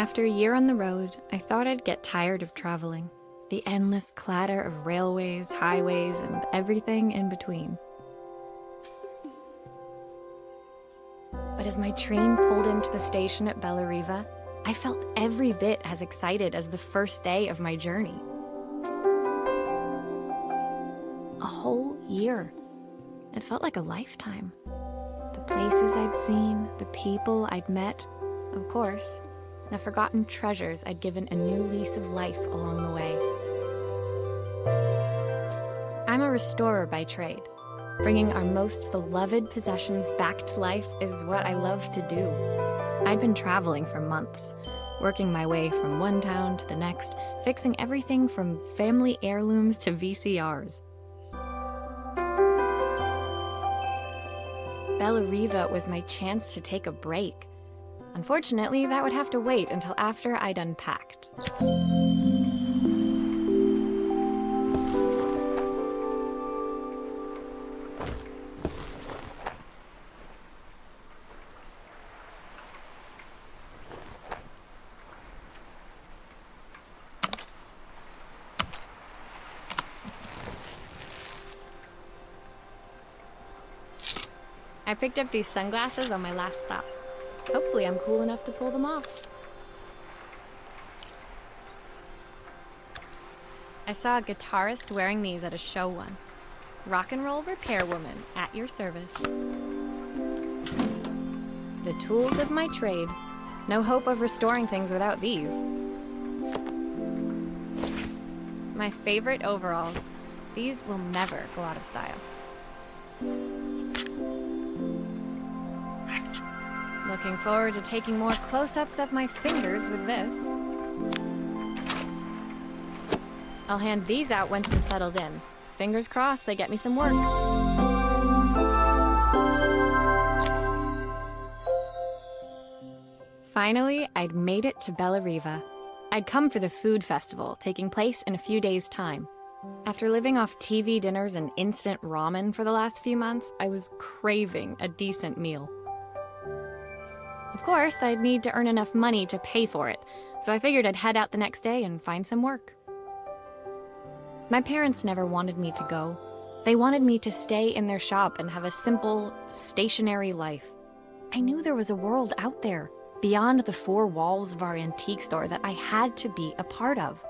After a year on the road, I thought I'd get tired of traveling. The endless clatter of railways, highways, and everything in between. But as my train pulled into the station at Bellariva, I felt every bit as excited as the first day of my journey. A whole year. It felt like a lifetime. The places I'd seen, the people I'd met, of course, the forgotten treasures I'd given a new lease of life along the way. I'm a restorer by trade. Bringing our most beloved possessions back to life is what I love to do. I'd been traveling for months, working my way from one town to the next, fixing everything from family heirlooms to VCRs. Bellariva was my chance to take a break. Unfortunately, that would have to wait until after I'd unpacked. I picked up these sunglasses on my last stop. Hopefully I'm cool enough to pull them off. I saw a guitarist wearing these at a show once. Rock and roll repairwoman at your service. The tools of my trade. No hope of restoring things without these. My favorite overalls. These will never go out of style. Looking forward to taking more close-ups of my fingers with this. I'll hand these out once I'm settled in. Fingers crossed they get me some work. Finally, I'd made it to Bellariva. I'd come for the food festival, taking place in a few days' time. After living off TV dinners and instant ramen for the last few months, I was craving a decent meal. Of course, I'd need to earn enough money to pay for it, so I figured I'd head out the next day and find some work. My parents never wanted me to go. They wanted me to stay in their shop and have a simple, stationary life. I knew there was a world out there, beyond the four walls of our antique store, that I had to be a part of.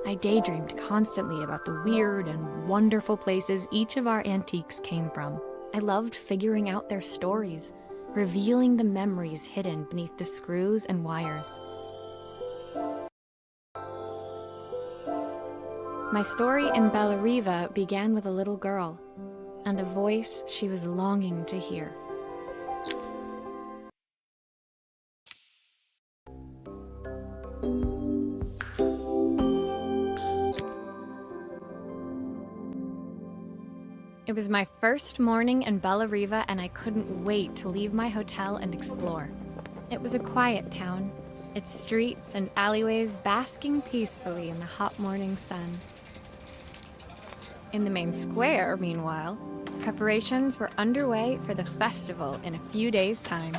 I daydreamed constantly about the weird and wonderful places each of our antiques came from. I loved figuring out their stories, revealing the memories hidden beneath the screws and wires. My story in Bellariva began with a little girl, and a voice she was longing to hear. It was my first morning in Bellariva, and I couldn't wait to leave my hotel and explore. It was a quiet town, its streets and alleyways basking peacefully in the hot morning sun. In the main square, meanwhile, preparations were underway for the festival in a few days' time.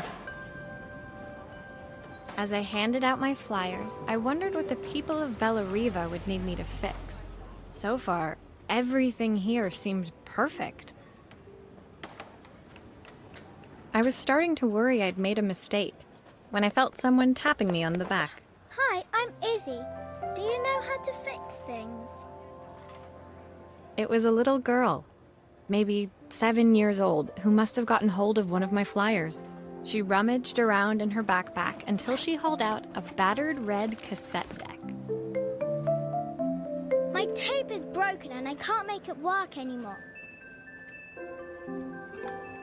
As I handed out my flyers, I wondered what the people of Bellariva would need me to fix. So far, everything here seemed perfect. I was starting to worry I'd made a mistake when I felt someone tapping me on the back. Hi, I'm Izzy. Do you know how to fix things? It was a little girl, maybe 7 years old, who must have gotten hold of one of my flyers. She rummaged around in her backpack until she hauled out a battered red cassette deck. My tape is broken and I can't make it work anymore.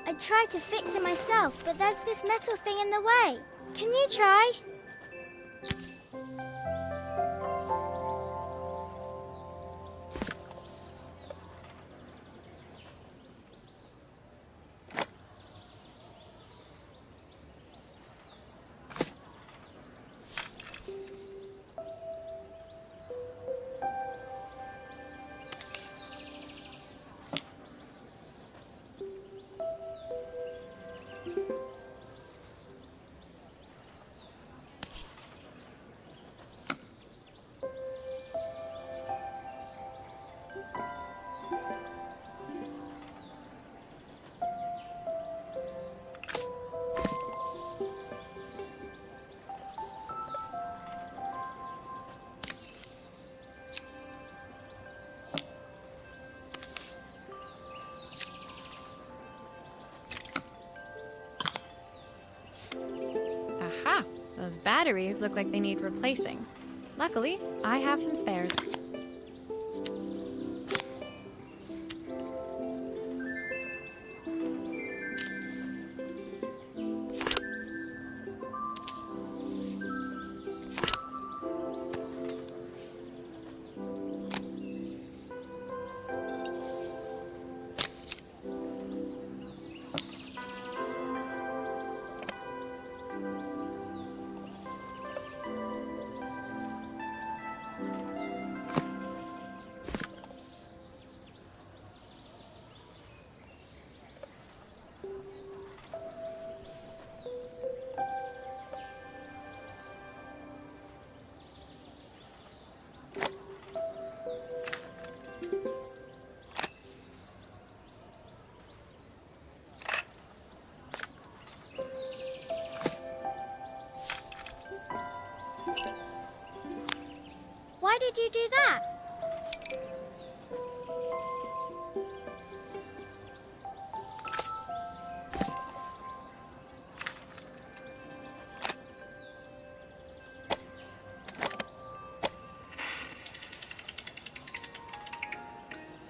I tried to fix it myself, but there's this metal thing in the way. Can you try? Those batteries look like they need replacing. Luckily, I have some spares. Why did you do that?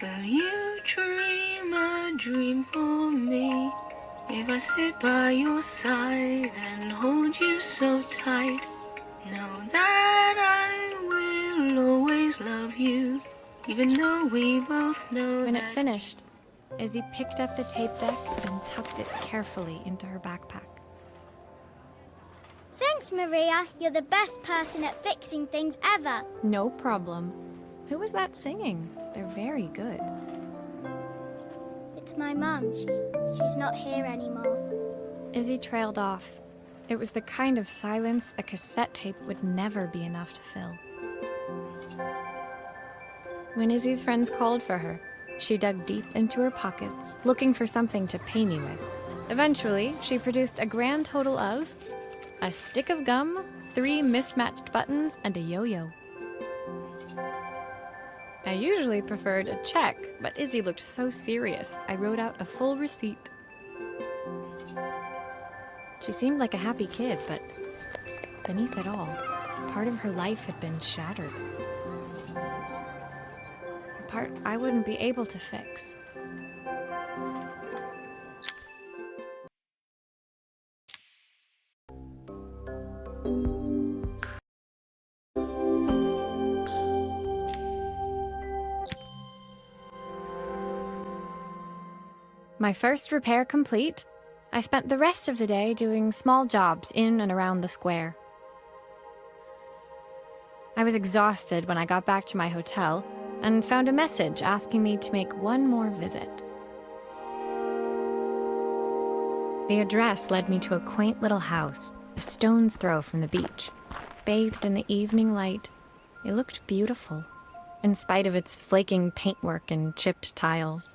Will you dream a dream for me? If I sit by your side and hold you so tight, know that I will always love you, even though we both know When that... it finished, Izzy picked up the tape deck and tucked it carefully into her backpack. Thanks, Maria. You're the best person at fixing things ever. No problem. Who was that singing? They're very good. It's my mum. She's not here anymore. Izzy trailed off. It was the kind of silence a cassette tape would never be enough to fill. When Izzy's friends called for her, she dug deep into her pockets, looking for something to pay me with. Eventually, she produced a grand total of a stick of gum, 3 mismatched buttons, and a yo-yo. I usually preferred a check, but Izzy looked so serious, I wrote out a full receipt. She seemed like a happy kid, but beneath it all, part of her life had been shattered. A part I wouldn't be able to fix. My first repair complete, I spent the rest of the day doing small jobs in and around the square. I was exhausted when I got back to my hotel and found a message asking me to make one more visit. The address led me to a quaint little house, a stone's throw from the beach. Bathed in the evening light, it looked beautiful, in spite of its flaking paintwork and chipped tiles.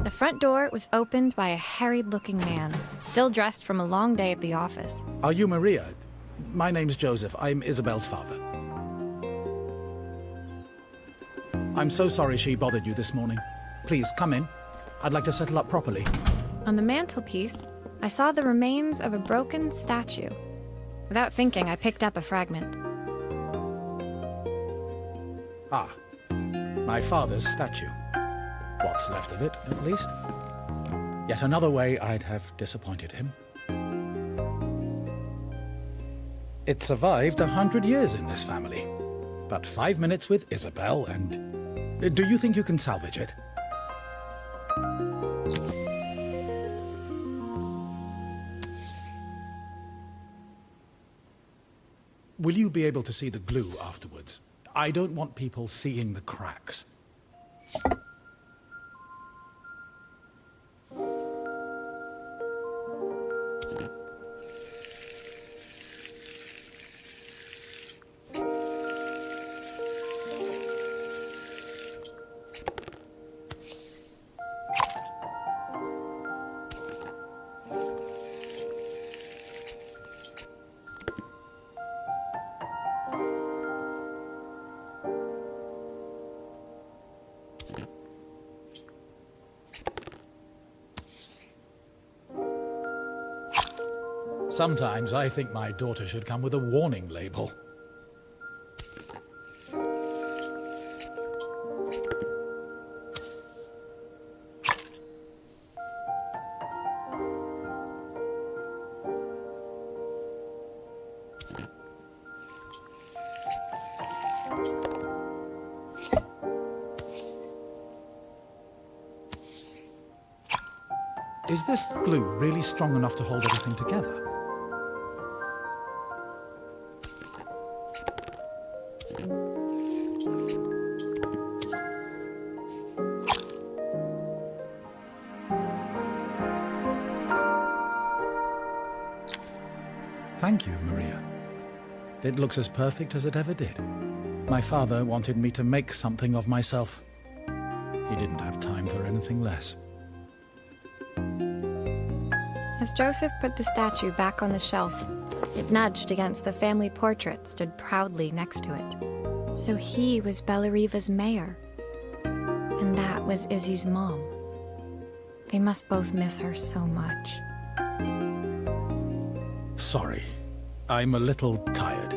The front door was opened by a harried-looking man, still dressed from a long day at the office. Are you Maria? My name's Joseph. I'm Isabel's father. I'm so sorry she bothered you this morning. Please, come in. I'd like to settle up properly. On the mantelpiece, I saw the remains of a broken statue. Without thinking, I picked up a fragment. Ah, my father's statue. What's left of it, at least. Yet another way I'd have disappointed him. It survived 100 years in this family. But 5 minutes with Isabel and... Do you think you can salvage it? Will you be able to see the glue afterwards? I don't want people seeing the cracks. Sometimes I think my daughter should come with a warning label. Is this glue really strong enough to hold everything together? Thank you, Maria. It looks as perfect as it ever did. My father wanted me to make something of myself. He didn't have time for anything less. As Joseph put the statue back on the shelf, it nudged against the family portrait stood proudly next to it. So he was Bellariva's mayor. And that was Izzy's mom. They must both miss her so much. Sorry. I'm a little tired.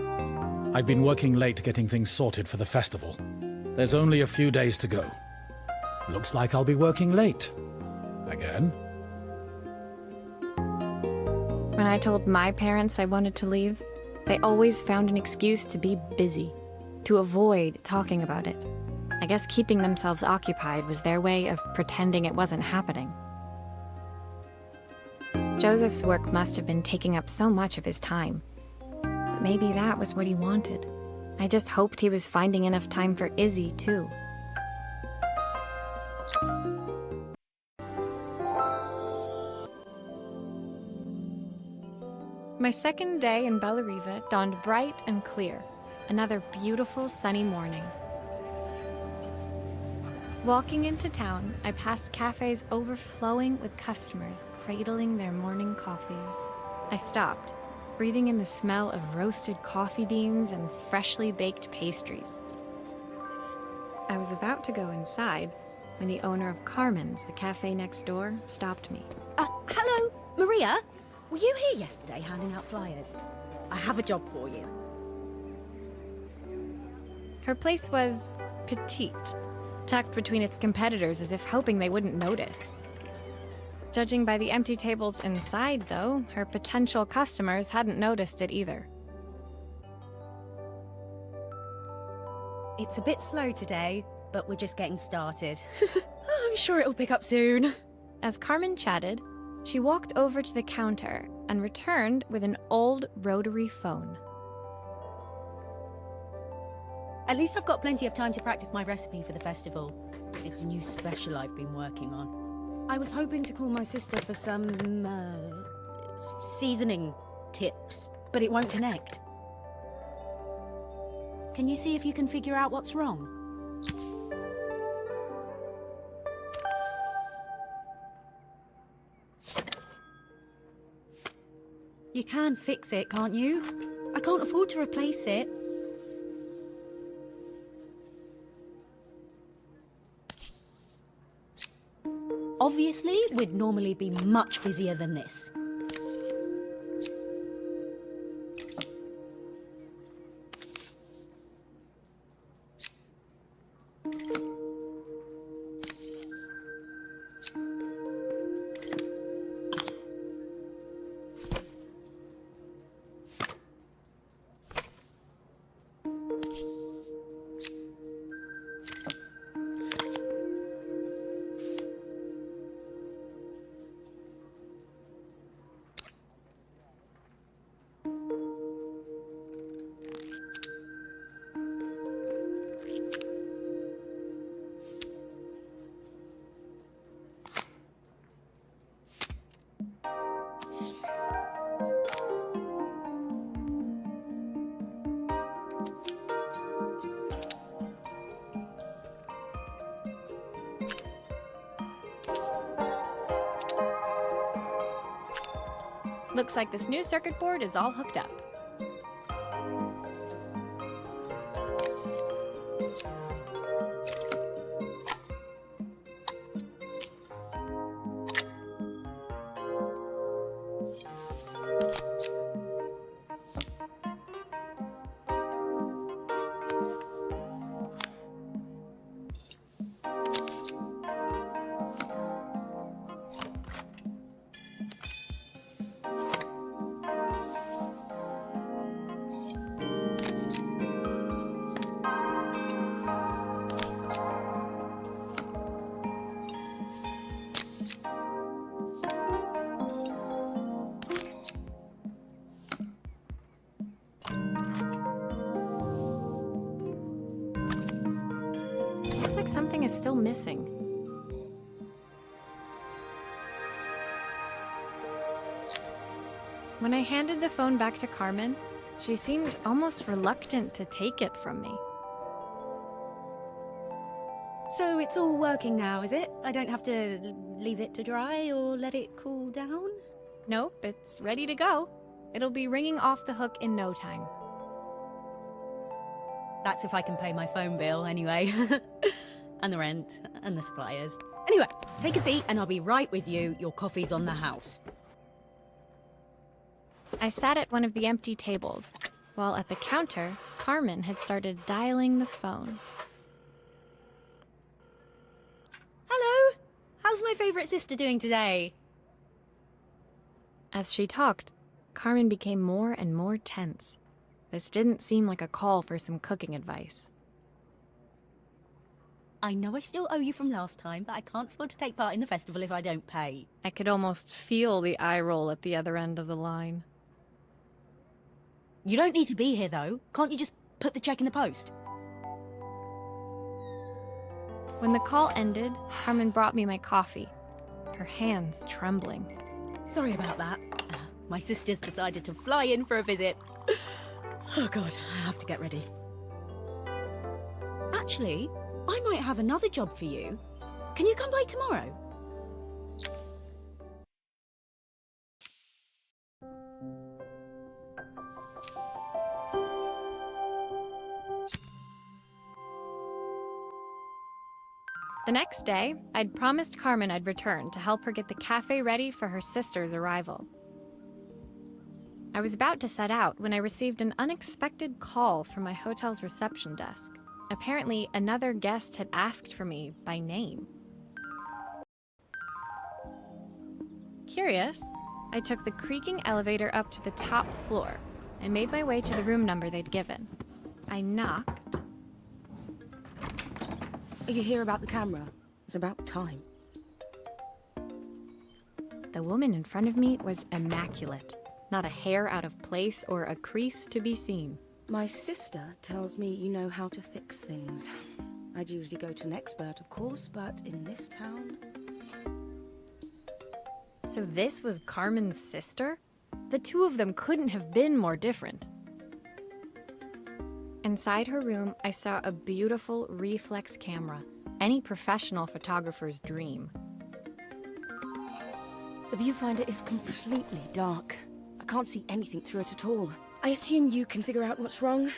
I've been working late getting things sorted for the festival. There's only a few days to go. Looks like I'll be working late. Again. When I told my parents I wanted to leave, they always found an excuse to be busy, to avoid talking about it. I guess keeping themselves occupied was their way of pretending it wasn't happening. Joseph's work must have been taking up so much of his time. But maybe that was what he wanted. I just hoped he was finding enough time for Izzy, too. My second day in Bellariva dawned bright and clear. Another beautiful sunny morning. Walking into town, I passed cafes overflowing with customers cradling their morning coffees. I stopped, breathing in the smell of roasted coffee beans and freshly baked pastries. I was about to go inside when the owner of Carmen's, the cafe next door, stopped me. Hello, Maria? Were you here yesterday handing out flyers? I have a job for you. Her place was petite, tucked between its competitors as if hoping they wouldn't notice. Judging by the empty tables inside, though, her potential customers hadn't noticed it either. It's a bit slow today, but we're just getting started. I'm sure it'll pick up soon. As Carmen chatted, she walked over to the counter and returned with an old rotary phone. At least I've got plenty of time to practice my recipe for the festival. It's a new special I've been working on. I was hoping to call my sister for some, seasoning tips, but it won't connect. Can you see if you can figure out what's wrong? You can fix it, can't you? I can't afford to replace it. Obviously, we'd normally be much busier than this. Looks like this new circuit board is all hooked up. like something is still missing. When I handed the phone back to Carmen, she seemed almost reluctant to take it from me. So it's all working now, is it? I don't have to leave it to dry or let it cool down? Nope, it's ready to go. It'll be ringing off the hook in no time. That's if I can pay my phone bill, anyway. And the rent, and the suppliers. Anyway, take a seat and I'll be right with you. Your coffee's on the house. I sat at one of the empty tables, while at the counter, Carmen had started dialing the phone. Hello! How's my favourite sister doing today? As she talked, Carmen became more and more tense. This didn't seem like a call for some cooking advice. I know I still owe you from last time, but I can't afford to take part in the festival if I don't pay. I could almost feel the eye roll at the other end of the line. You don't need to be here, though. Can't you just put the check in the post? When the call ended, Carmen brought me my coffee, her hands trembling. Sorry about that. My sister's decided to fly in for a visit. Oh God, I have to get ready. Actually, I might have another job for you. Can you come by tomorrow? The next day, I'd promised Carmen I'd return to help her get the cafe ready for her sister's arrival. I was about to set out when I received an unexpected call from my hotel's reception desk. Apparently, another guest had asked for me by name. Curious, I took the creaking elevator up to the top floor and made my way to the room number they'd given. I knocked. Are you here about the camera? It's about time. The woman in front of me was immaculate. Not a hair out of place or a crease to be seen. My sister tells me you know how to fix things. I'd usually go to an expert, of course, but in this town... So this was Carmen's sister? The two of them couldn't have been more different. Inside her room, I saw a beautiful reflex camera, any professional photographer's dream. The viewfinder is completely dark. I can't see anything through it at all. I assume you can figure out what's wrong.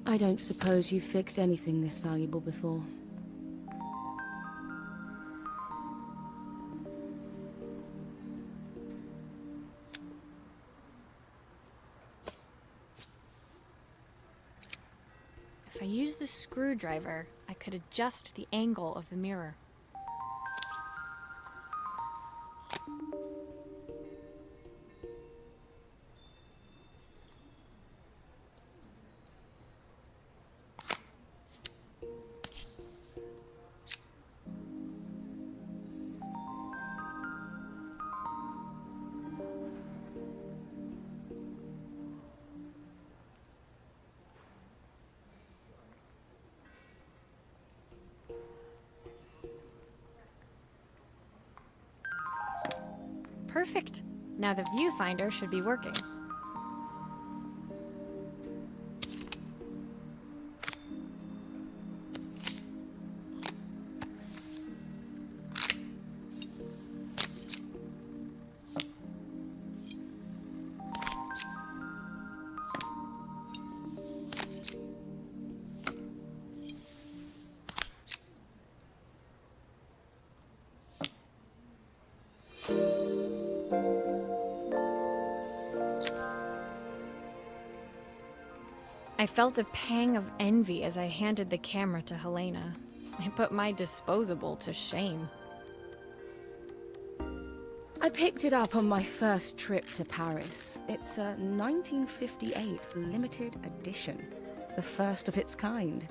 I don't suppose you've fixed anything this valuable before. If I used the screwdriver, I could adjust the angle of the mirror. Perfect. Now the viewfinder should be working. I felt a pang of envy as I handed the camera to Helena. I put my disposable to shame. I picked it up on my first trip to Paris. It's a 1958 limited edition, the first of its kind.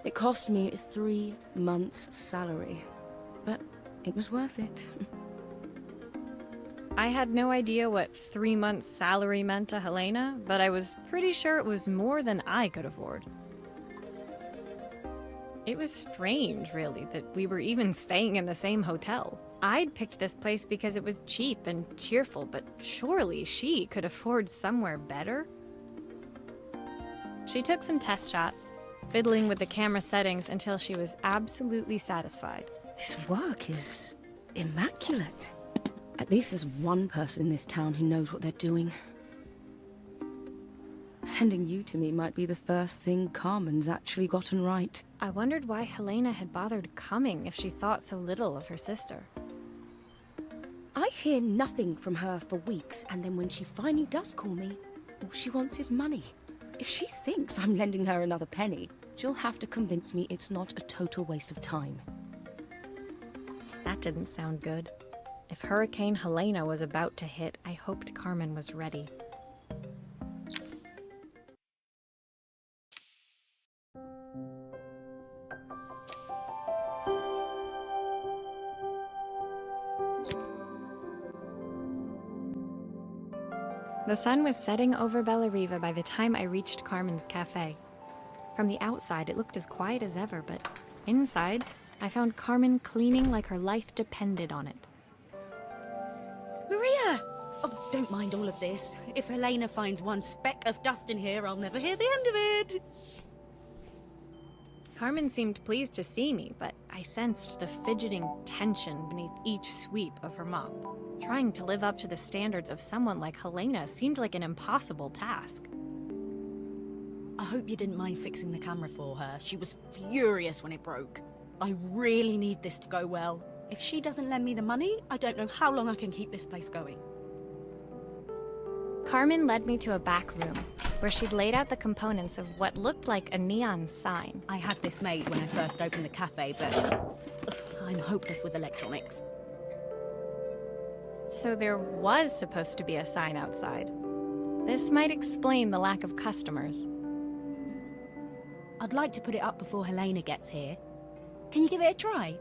It cost me 3 months' salary, but it was worth it. I had no idea what 3 months' salary meant to Helena, but I was pretty sure it was more than I could afford. It was strange, really, that we were even staying in the same hotel. I'd picked this place because it was cheap and cheerful, but surely she could afford somewhere better? She took some test shots, fiddling with the camera settings until she was absolutely satisfied. This work is immaculate. At least there's one person in this town who knows what they're doing. Sending you to me might be the first thing Carmen's actually gotten right. I wondered why Helena had bothered coming if she thought so little of her sister. I hear nothing from her for weeks, and then when she finally does call me, all she wants is money. If she thinks I'm lending her another penny, she'll have to convince me it's not a total waste of time. That didn't sound good. If Hurricane Helena was about to hit, I hoped Carmen was ready. The sun was setting over Bellariva by the time I reached Carmen's cafe. From the outside, it looked as quiet as ever, but inside, I found Carmen cleaning like her life depended on it. Maria! Oh, don't mind all of this. If Helena finds one speck of dust in here, I'll never hear the end of it. Carmen seemed pleased to see me, but I sensed the fidgeting tension beneath each sweep of her mop. Trying to live up to the standards of someone like Helena seemed like an impossible task. I hope you didn't mind fixing the camera for her. She was furious when it broke. I really need this to go well. If she doesn't lend me the money, I don't know how long I can keep this place going. Carmen led me to a back room, where she'd laid out the components of what looked like a neon sign. I had this made when I first opened the cafe, but I'm hopeless with electronics. So there was supposed to be a sign outside. This might explain the lack of customers. I'd like to put it up before Helena gets here. Can you give it a try?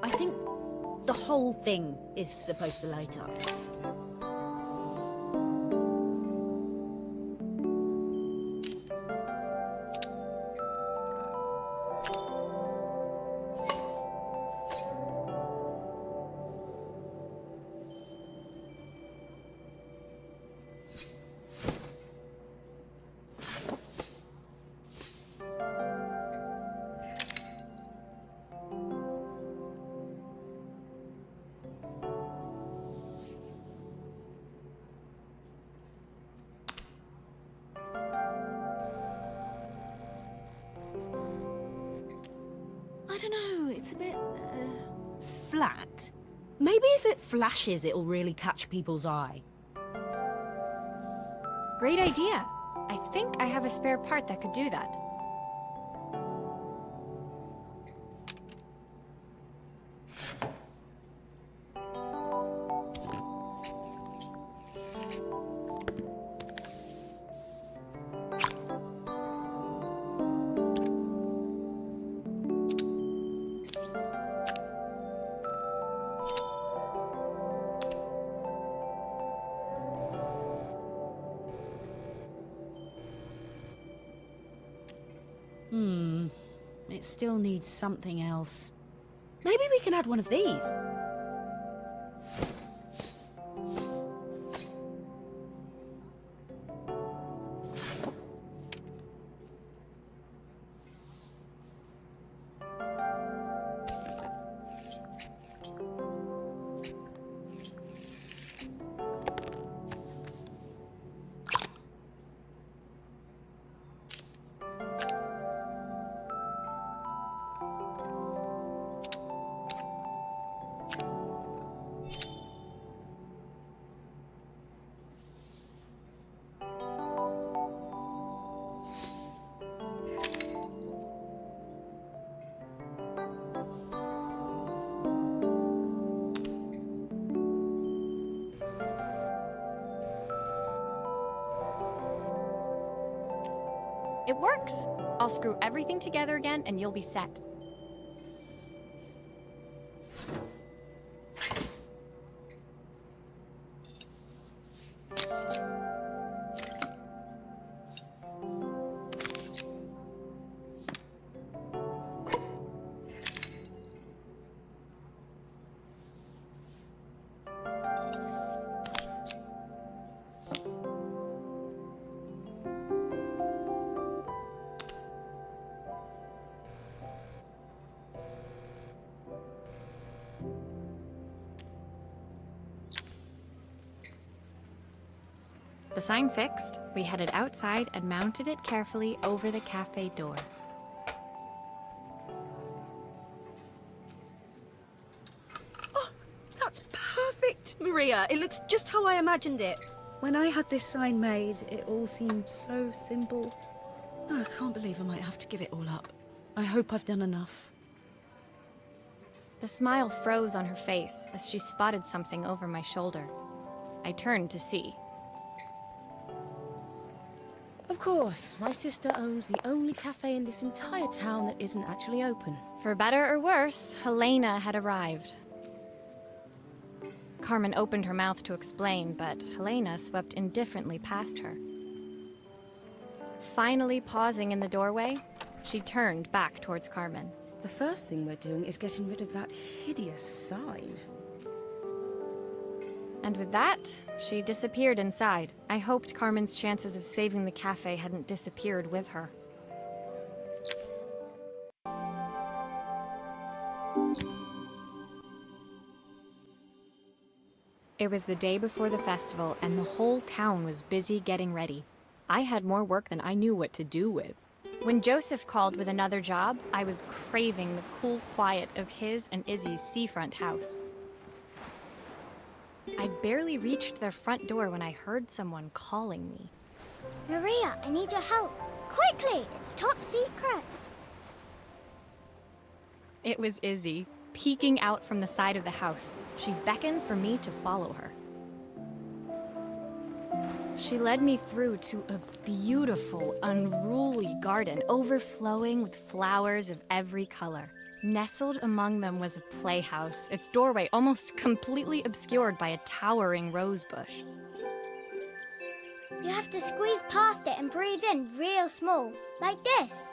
I think the whole thing is supposed to light up. I don't know, it's a bit, flat. Maybe if it flashes, it'll really catch people's eye. Great idea. I think I have a spare part that could do that. still need something else. Maybe we can add one of these. It works! I'll screw everything together again and you'll be set. The sign fixed, we headed outside and mounted it carefully over the cafe door. Oh, that's perfect, Maria. It looks just how I imagined it. When I had this sign made, it all seemed so simple. Oh, I can't believe I might have to give it all up. I hope I've done enough. The smile froze on her face as she spotted something over my shoulder. I turned to see. Of course, my sister owns the only cafe in this entire town that isn't actually open. For better or worse, Helena had arrived. Carmen opened her mouth to explain, but Helena swept indifferently past her. Finally pausing in the doorway, she turned back towards Carmen. The first thing we're doing is getting rid of that hideous sign. And with that, she disappeared inside. I hoped Carmen's chances of saving the cafe hadn't disappeared with her. It was the day before the festival, and the whole town was busy getting ready. I had more work than I knew what to do with. When Joseph called with another job, I was craving the cool quiet of his and Izzy's seafront house. I barely reached their front door when I heard someone calling me. Psst. Maria, I need your help. Quickly, it's top secret. It was Izzy, peeking out from the side of the house. She beckoned for me to follow her. She led me through to a beautiful, unruly garden overflowing with flowers of every color. Nestled among them was a playhouse, its doorway almost completely obscured by a towering rose bush. You have to squeeze past it and breathe in real small, like this.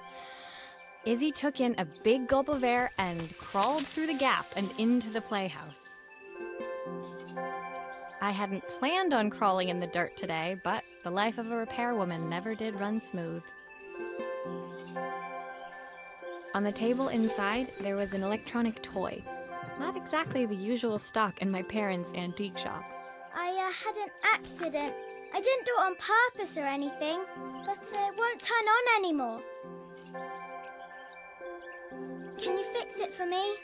Izzy took in a big gulp of air and crawled through the gap and into the playhouse. I hadn't planned on crawling in the dirt today, but the life of a repairwoman never did run smooth. On the table inside, there was an electronic toy. Not exactly the usual stock in my parents' antique shop. I had an accident. I didn't do it on purpose or anything, but it won't turn on anymore. Can you fix it for me?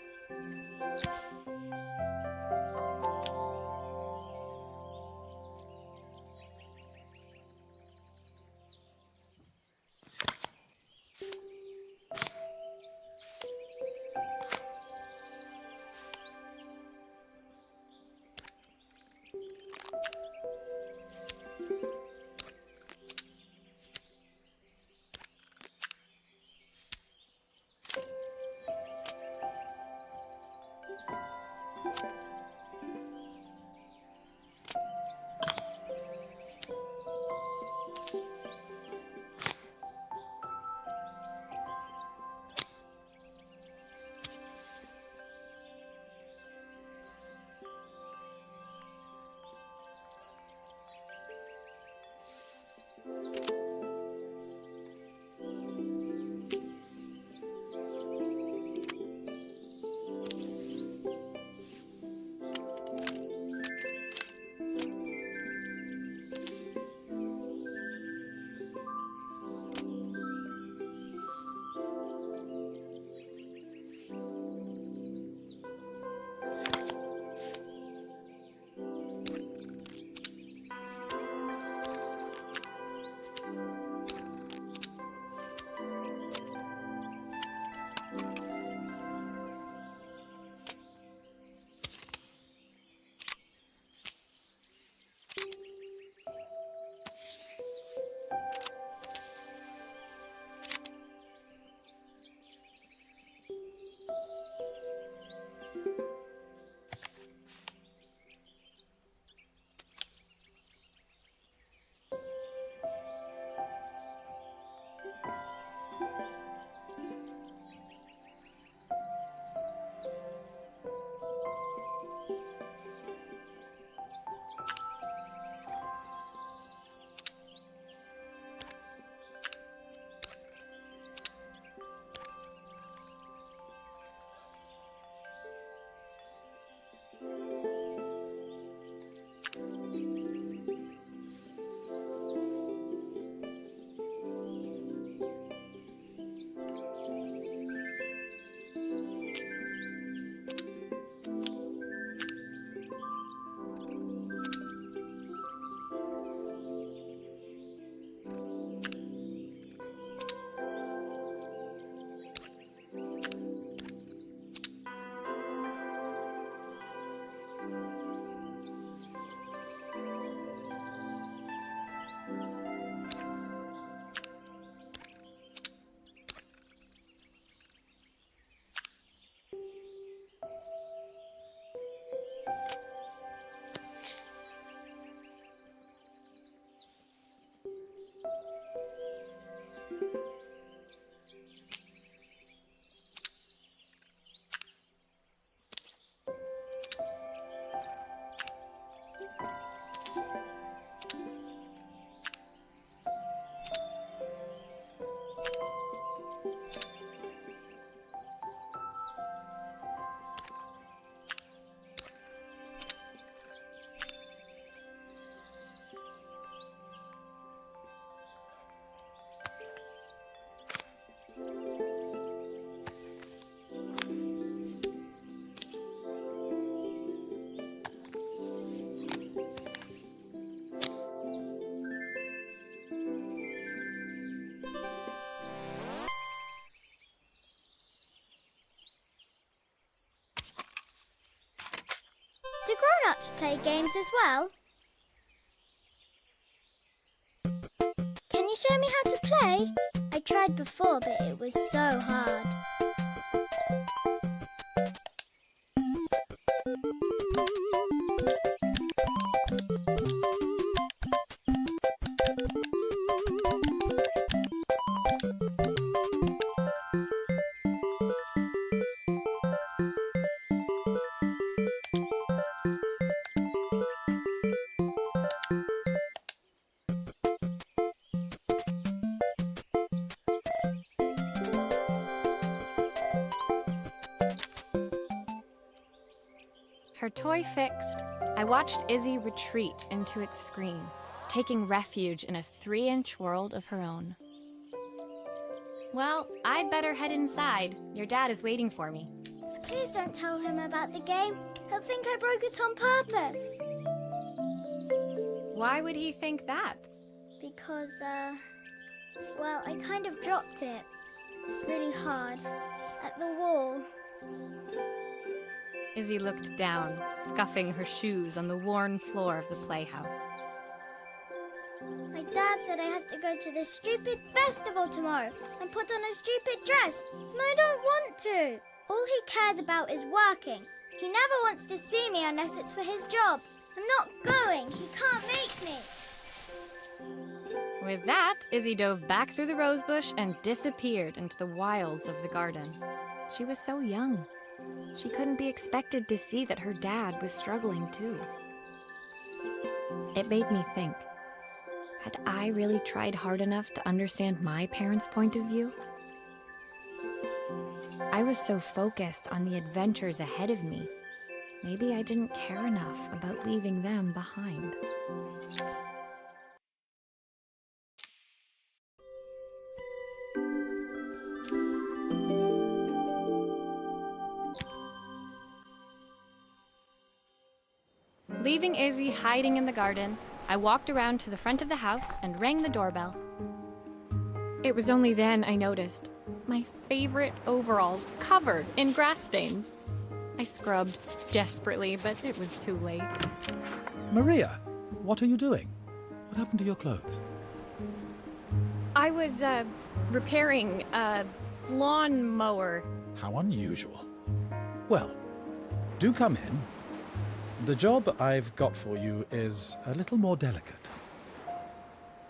Do grown-ups play games as well? Can you show me how to play? I tried before, but it was so hard. Her toy fixed, I watched Izzy retreat into its screen, taking refuge in a 3-inch world of her own. Well, I'd better head inside. Your dad is waiting for me. Please don't tell him about the game. He'll think I broke it on purpose. Why would he think that? Because, well, I kind of dropped it really hard at the wall. Izzy looked down, scuffing her shoes on the worn floor of the playhouse. My dad said I had to go to this stupid festival tomorrow and put on a stupid dress, and I don't want to. All he cares about is working. He never wants to see me unless it's for his job. I'm not going. He can't make me. With that, Izzy dove back through the rosebush and disappeared into the wilds of the garden. She was so young. She couldn't be expected to see that her dad was struggling too. It made me think. Had I really tried hard enough to understand my parents' point of view? I was so focused on the adventures ahead of me. Maybe I didn't care enough about leaving them behind. Leaving Izzy hiding in the garden, I walked around to the front of the house and rang the doorbell. It was only then I noticed my favorite overalls covered in grass stains. I scrubbed desperately, but it was too late. Maria, what are you doing? What happened to your clothes? I was, repairing a lawn mower. How unusual. Well, do come in. The job I've got for you is a little more delicate.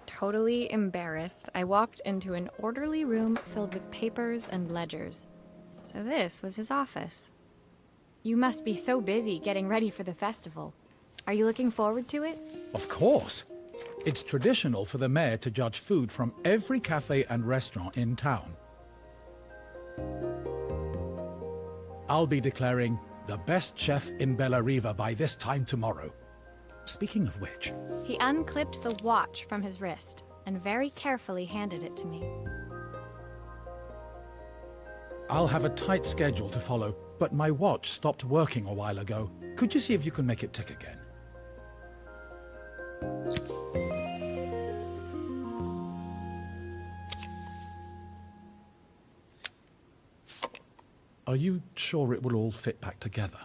Totally embarrassed, I walked into an orderly room filled with papers and ledgers. So this was his office. You must be so busy getting ready for the festival. Are you looking forward to it? Of course. It's traditional for the mayor to judge food from every cafe and restaurant in town. I'll be declaring the best chef in Bella Riva by this time tomorrow. Speaking of which... He unclipped the watch from his wrist and very carefully handed it to me. I'll have a tight schedule to follow, but my watch stopped working a while ago. Could you see if you can make it tick again? Are you sure it will all fit back together?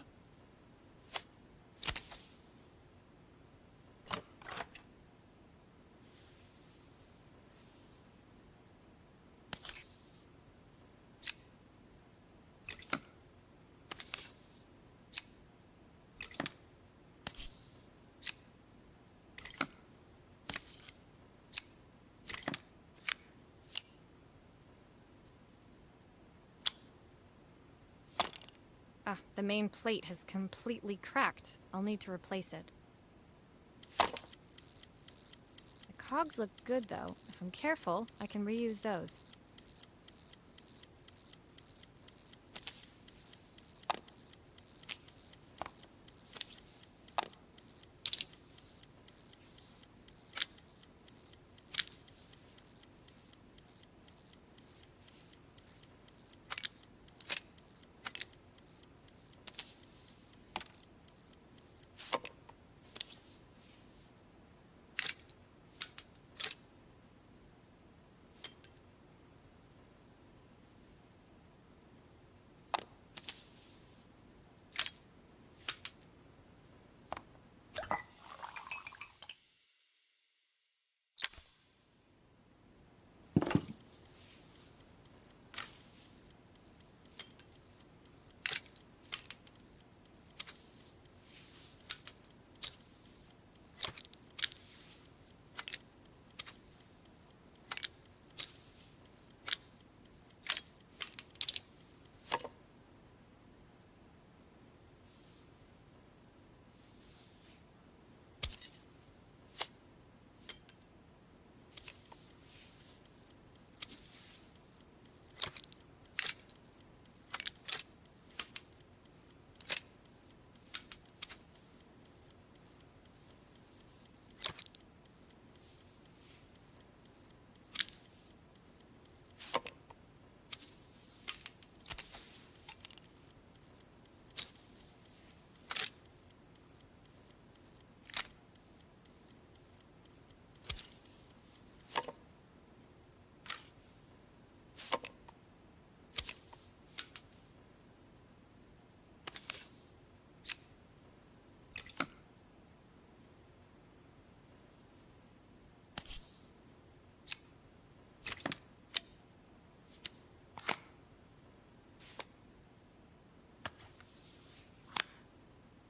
Ah, the main plate has completely cracked. I'll need to replace it. The cogs look good, though. If I'm careful, I can reuse those.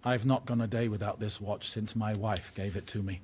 I've not gone a day without this watch since my wife gave it to me.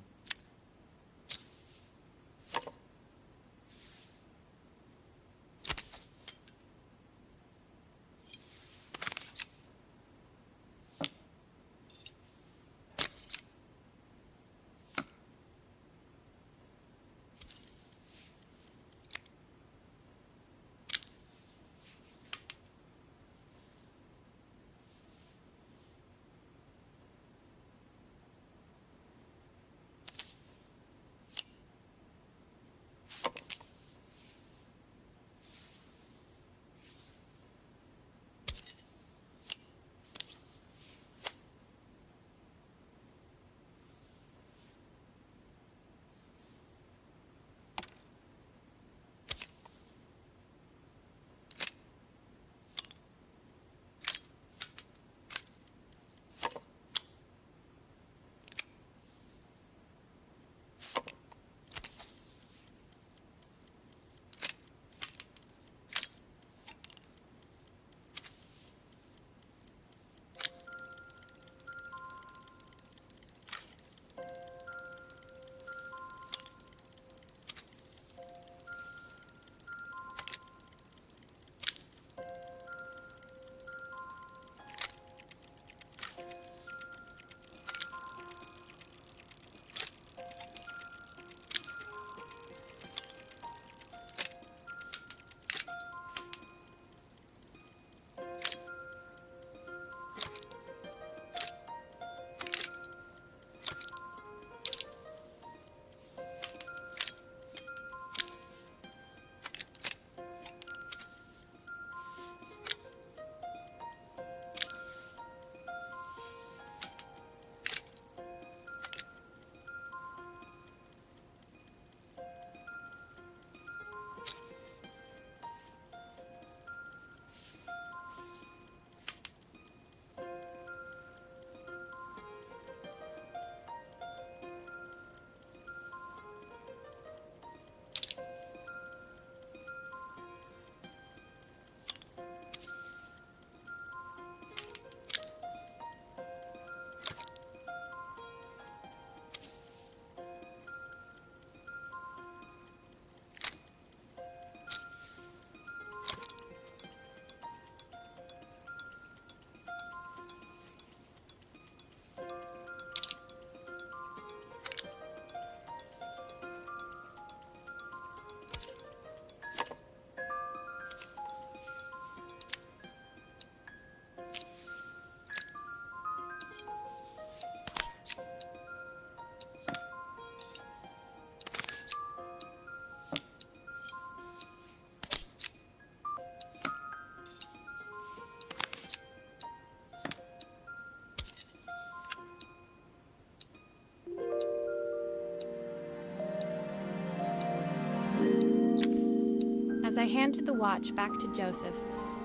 I handed the watch back to Joseph,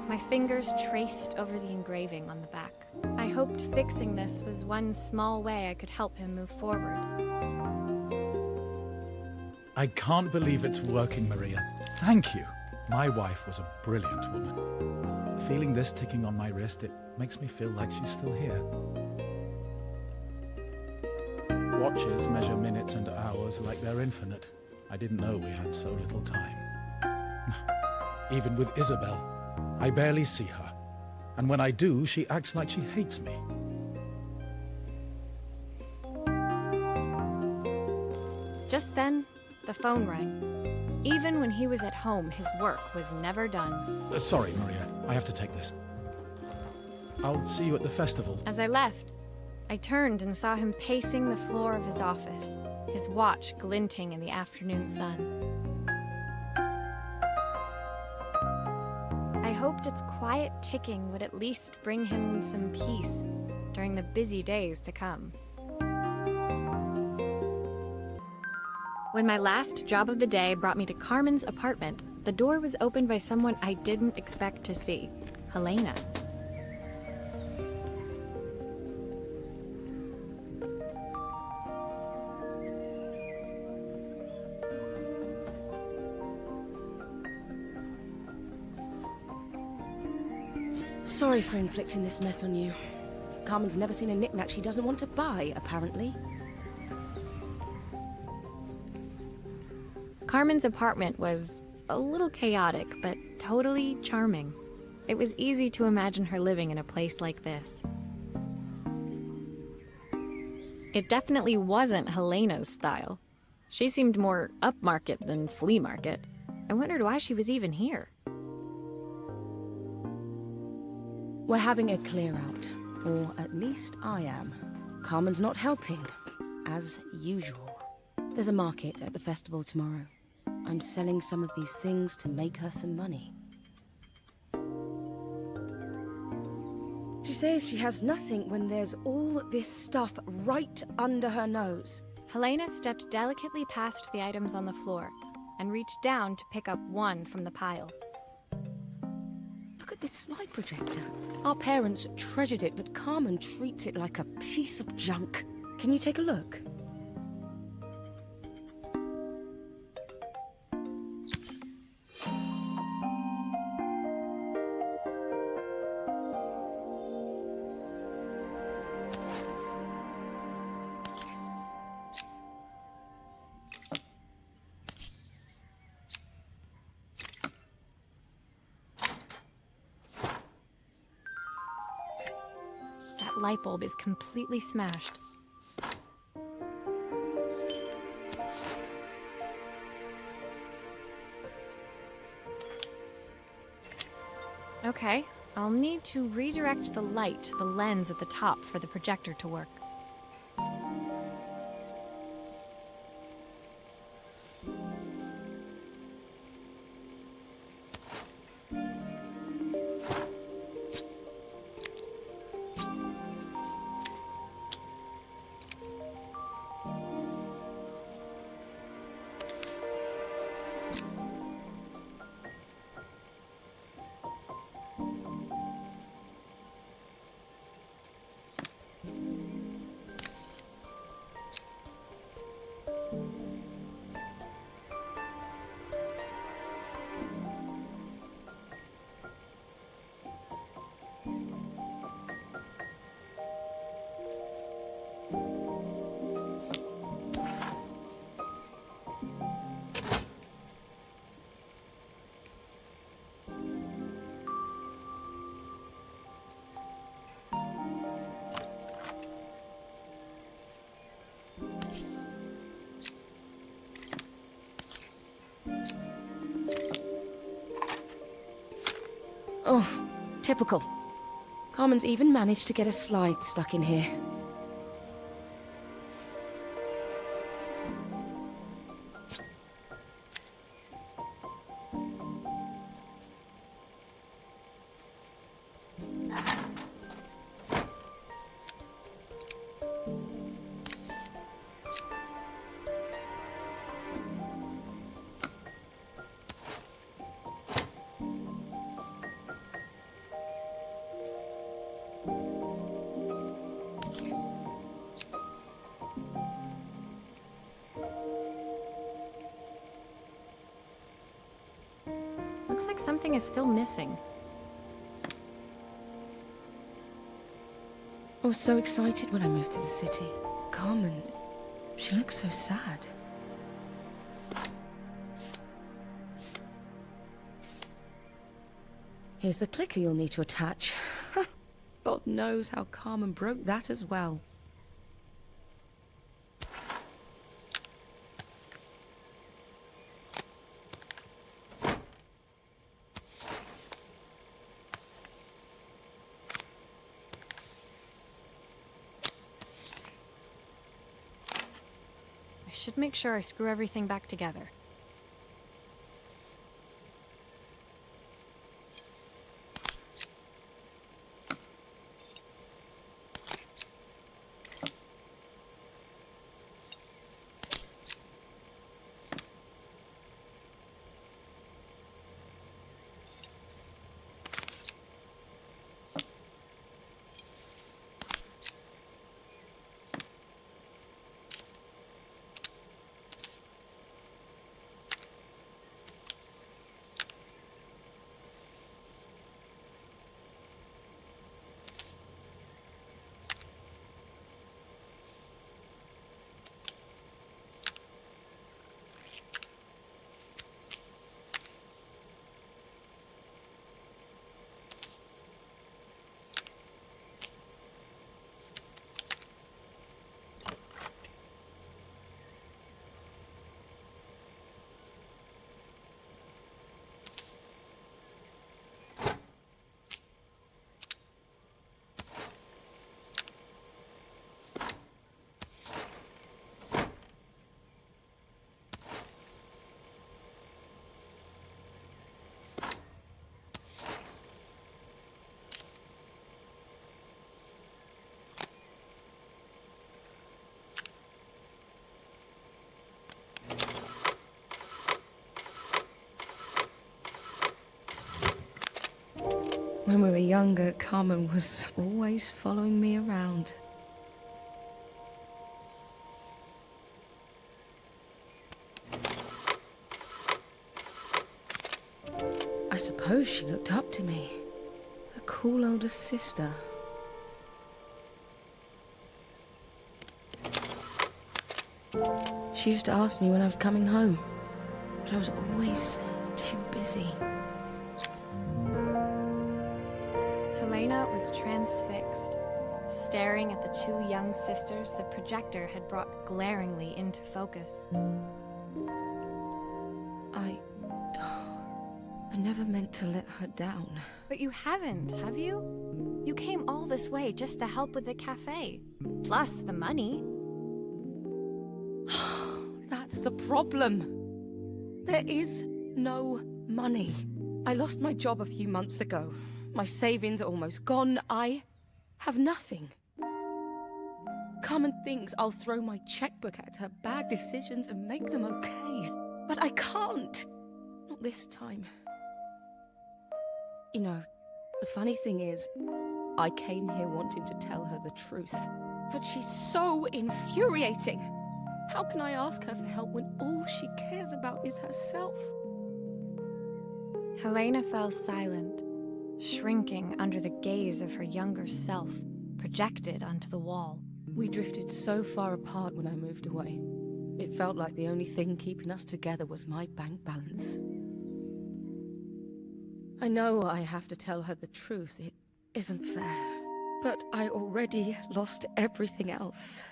my fingers traced over the engraving on the back. I hoped fixing this was one small way I could help him move forward. I can't believe it's working, Maria. Thank you. My wife was a brilliant woman. Feeling this ticking on my wrist, it makes me feel like she's still here. Watches measure minutes and hours like they're infinite. I didn't know we had so little time. Even with Isabel, I barely see her. And when I do, she acts like she hates me. Just then, the phone rang. Even when he was at home, his work was never done. Sorry, Maria. I have to take this. I'll see you at the festival. As I left, I turned and saw him pacing the floor of his office, his watch glinting in the afternoon sun. I hoped its quiet ticking would at least bring him some peace during the busy days to come. When my last job of the day brought me to Carmen's apartment, the door was opened by someone I didn't expect to see, Helena. Sorry for inflicting this mess on you. Carmen's never seen a knick-knack she doesn't want to buy, apparently. Carmen's apartment was a little chaotic, but totally charming. It was easy to imagine her living in a place like this. It definitely wasn't Helena's style. She seemed more upmarket than flea market. I wondered why she was even here. We're having a clear-out, or at least I am. Carmen's not helping, as usual. There's a market at the festival tomorrow. I'm selling some of these things to make her some money. She says she has nothing when there's all this stuff right under her nose. Helena stepped delicately past the items on the floor and reached down to pick up one from the pile. Look at this slide projector. Our parents treasured it, but Carmen treats it like a piece of junk. Can you take a look? That light bulb is completely smashed. Okay, I'll need to redirect the light to the lens at the top for the projector to work. Oh, typical. Carmen's even managed to get a slide stuck in here. like something is still missing. I was so excited when I moved to the city. Carmen, she looks so sad. Here's the clicker you'll need to attach. God knows how Carmen broke that as well. I should make sure I screw everything back together. When we were younger, Carmen was always following me around. I suppose she looked up to me. A cool older sister. She used to ask me when I was coming home, but I was always too busy. Helena was transfixed, staring at the two young sisters the projector had brought glaringly into focus. I never meant to let her down. But you haven't, have you? You came all this way just to help with the cafe. Plus the money. That's the problem. There is no money. I lost my job a few months ago. My savings are almost gone. I have nothing. Carmen thinks I'll throw my checkbook at her bad decisions and make them okay. But I can't. Not this time. You know, the funny thing is, I came here wanting to tell her the truth. But she's so infuriating. How can I ask her for help when all she cares about is herself? Helena fell silent, shrinking under the gaze of her younger self, projected onto the wall. We drifted so far apart when I moved away. It felt like the only thing keeping us together was my bank balance. I know I have to tell her the truth. It isn't fair. But I already lost everything else.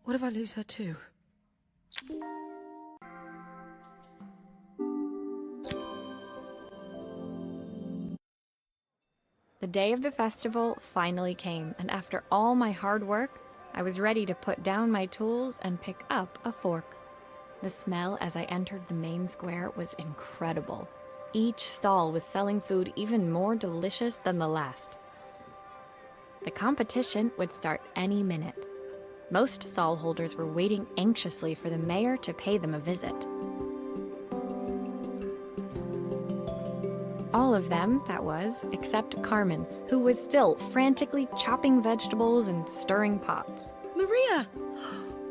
What if I lose her too? The day of the festival finally came, and after all my hard work, I was ready to put down my tools and pick up a fork. The smell as I entered the main square was incredible. Each stall was selling food even more delicious than the last. The competition would start any minute. Most stall holders were waiting anxiously for the mayor to pay them a visit. All of them, that was, except Carmen, who was still frantically chopping vegetables and stirring pots. Maria!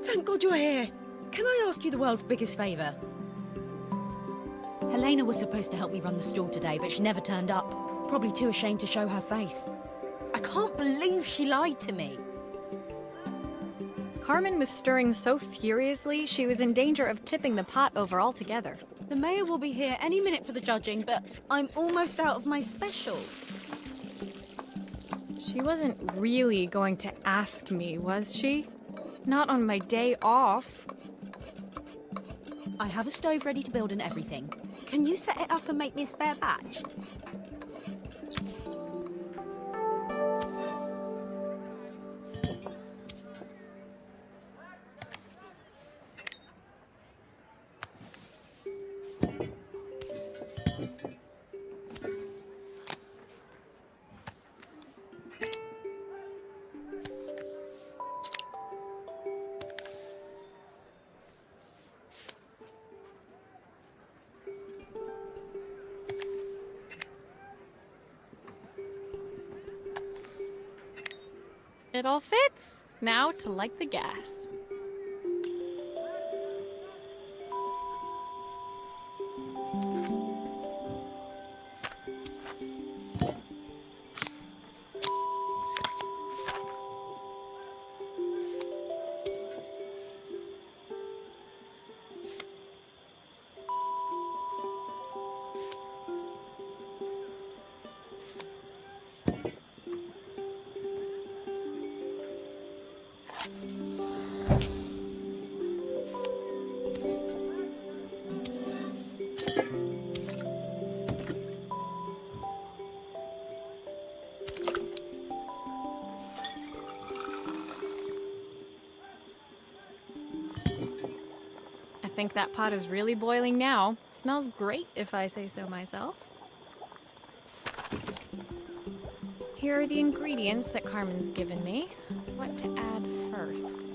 Thank God you're here. Can I ask you the world's biggest favor? Helena was supposed to help me run the stall today, but she never turned up. Probably too ashamed to show her face. I can't believe she lied to me. Carmen was stirring so furiously, she was in danger of tipping the pot over altogether. The mayor will be here any minute for the judging, but I'm almost out of my special. She wasn't really going to ask me, was she? Not on my day off. I have a stove ready to build and everything. Can you set it up and make me a spare batch? It all fits. Now to light the gas. I think that pot is really boiling now. Smells great if I say so myself. Here are the ingredients that Carmen's given me. What to add first?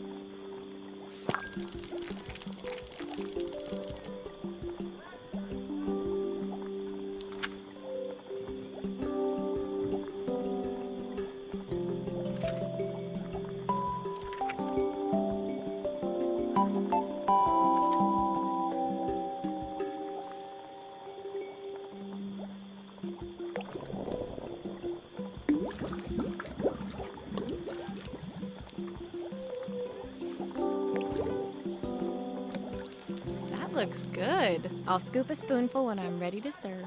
Looks good. I'll scoop a spoonful when I'm ready to serve.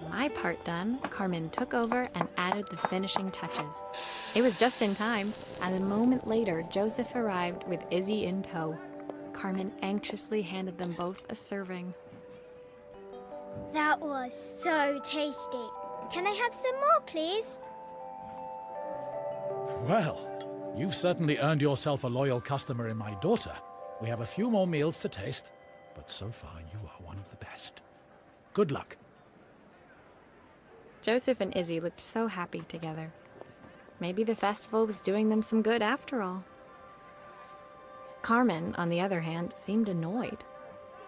My part done, Carmen took over and added the finishing touches. It was just in time, and a moment later, Joseph arrived with Izzy in tow. Carmen anxiously handed them both a serving. That was so tasty. Can I have some more, please? Well, you've certainly earned yourself a loyal customer in my daughter. We have a few more meals to taste, but so far you are one of the best. Good luck. Joseph and Izzy looked so happy together. Maybe the festival was doing them some good after all. Carmen, on the other hand, seemed annoyed.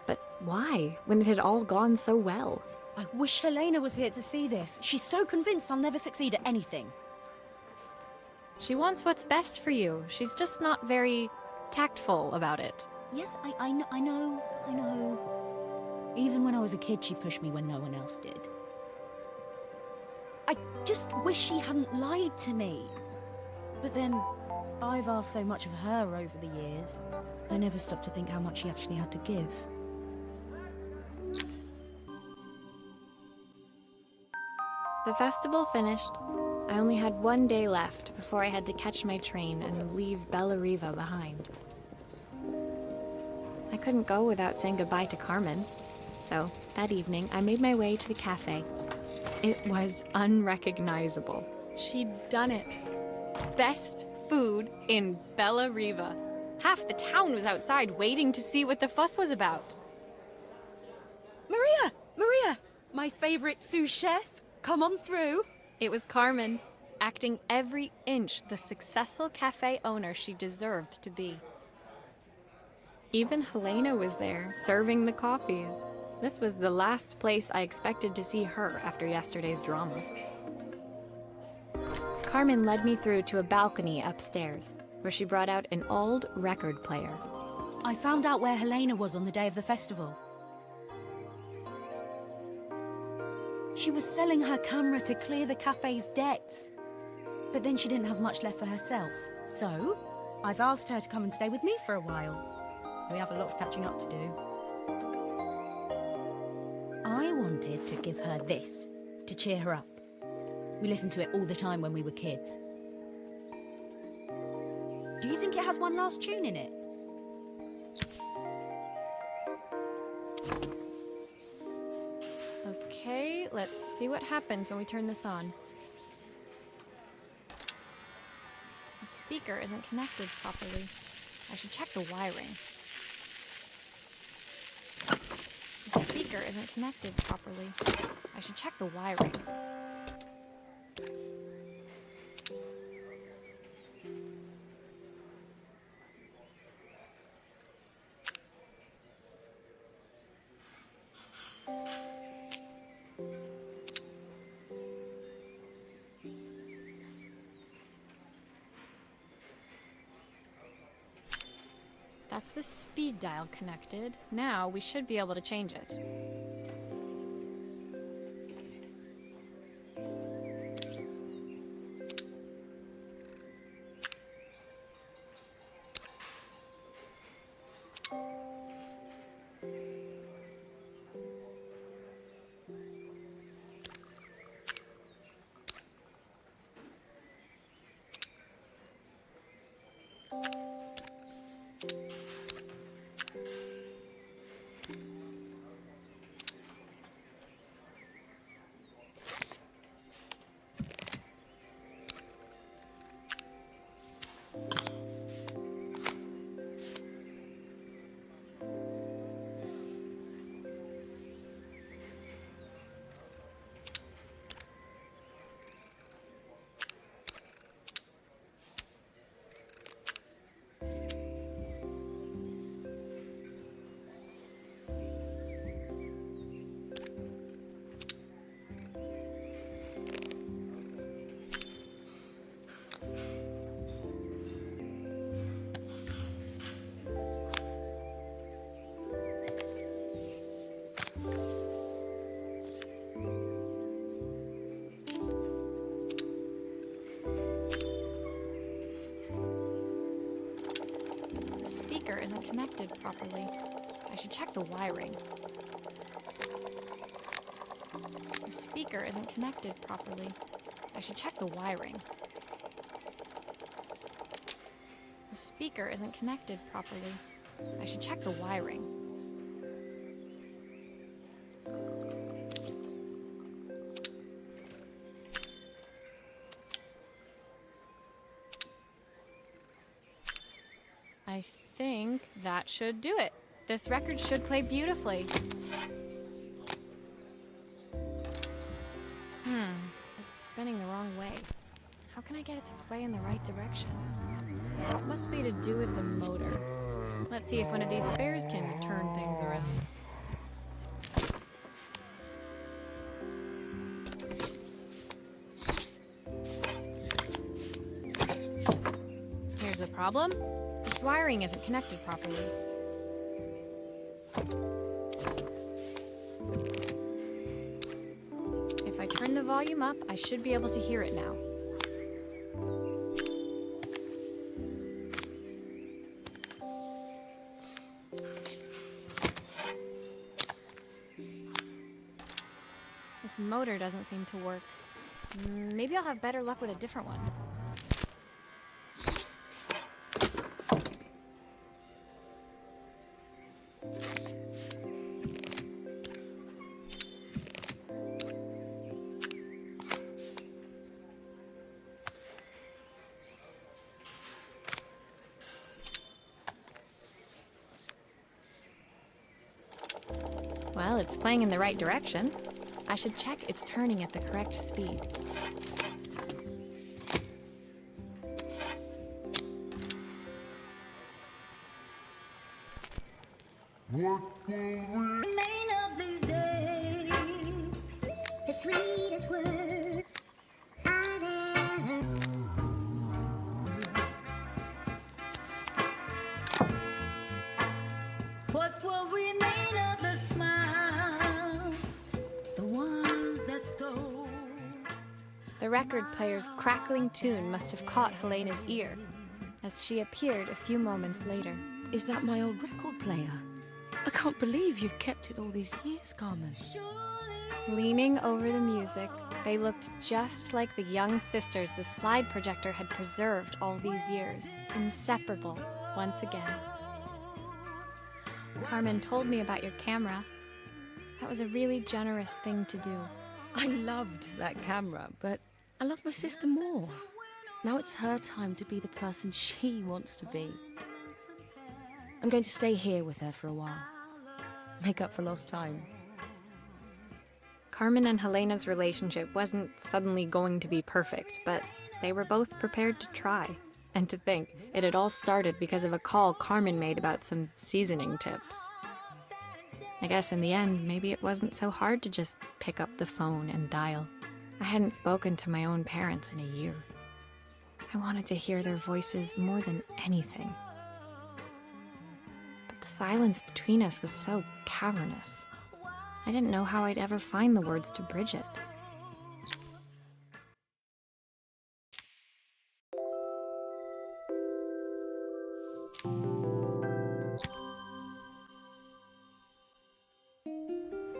But why, when it had all gone so well? I wish Helena was here to see this. She's so convinced I'll never succeed at anything. She wants what's best for you. She's just not very tactful about it. Yes, I know. Even when I was a kid, she pushed me when no one else did. I just wish she hadn't lied to me. But then, I've asked so much of her over the years. I never stopped to think how much she actually had to give. The festival finished, I only had one day left before I had to catch my train and leave Bellariva behind. I couldn't go without saying goodbye to Carmen. So, that evening, I made my way to the cafe. It was unrecognizable. She'd done it. Best food in Bellariva. Half the town was outside waiting to see what the fuss was about. Maria! Maria! My favorite sous chef. Come on through. It was Carmen, acting every inch the successful cafe owner she deserved to be. Even Helena was there, serving the coffees. This was the last place I expected to see her after yesterday's drama. Carmen led me through to a balcony upstairs, where she brought out an old record player. I found out where Helena was on the day of the festival. She was selling her camera to clear the cafe's debts. But then she didn't have much left for herself. So, I've asked her to come and stay with me for a while. We have a lot of catching up to do. I wanted to give her this, to cheer her up. We listened to it all the time when we were kids. Do you think it has one last tune in it? Okay, let's see what happens when we turn this on. The speaker isn't connected properly. I should check the wiring. The speaker isn't connected properly. I should check the wiring. That's the speed dial connected. Now we should be able to change it. Speaker isn't connected properly. I should check the wiring. The speaker isn't connected properly. I should check the wiring. The speaker isn't connected properly. I should check the wiring. I think that should do it. This record should play beautifully. It's spinning the wrong way. How can I get it to play in the right direction? It must be to do with the motor. Let's see if one of these spares can turn things around. Here's the problem. This wiring isn't connected properly. If I turn the volume up, I should be able to hear it now. This motor doesn't seem to work. Maybe I'll have better luck with a different one. Well, it's playing in the right direction. I should check it's turning at the correct speed. What will remain of these days? The sweetest words I've ever. What will remain of the smiles, the ones that stole? The record player's crackling tune must have caught Helena's ear, as she appeared a few moments later. Is that my old record player? I can't believe you've kept it all these years, Carmen. Leaning over the music, they looked just like the young sisters the slide projector had preserved all these years, inseparable once again. Carmen told me about your camera. That was a really generous thing to do. I loved that camera, but I love my sister more. Now it's her time to be the person she wants to be. I'm going to stay here with her for a while. Make up for lost time. Carmen and Helena's relationship wasn't suddenly going to be perfect, but they were both prepared to try. And to think, it had all started because of a call Carmen made about some seasoning tips. I guess in the end, maybe it wasn't so hard to just pick up the phone and dial. I hadn't spoken to my own parents in a year. I wanted to hear their voices more than anything. But the silence between us was so cavernous. I didn't know how I'd ever find the words to bridge it.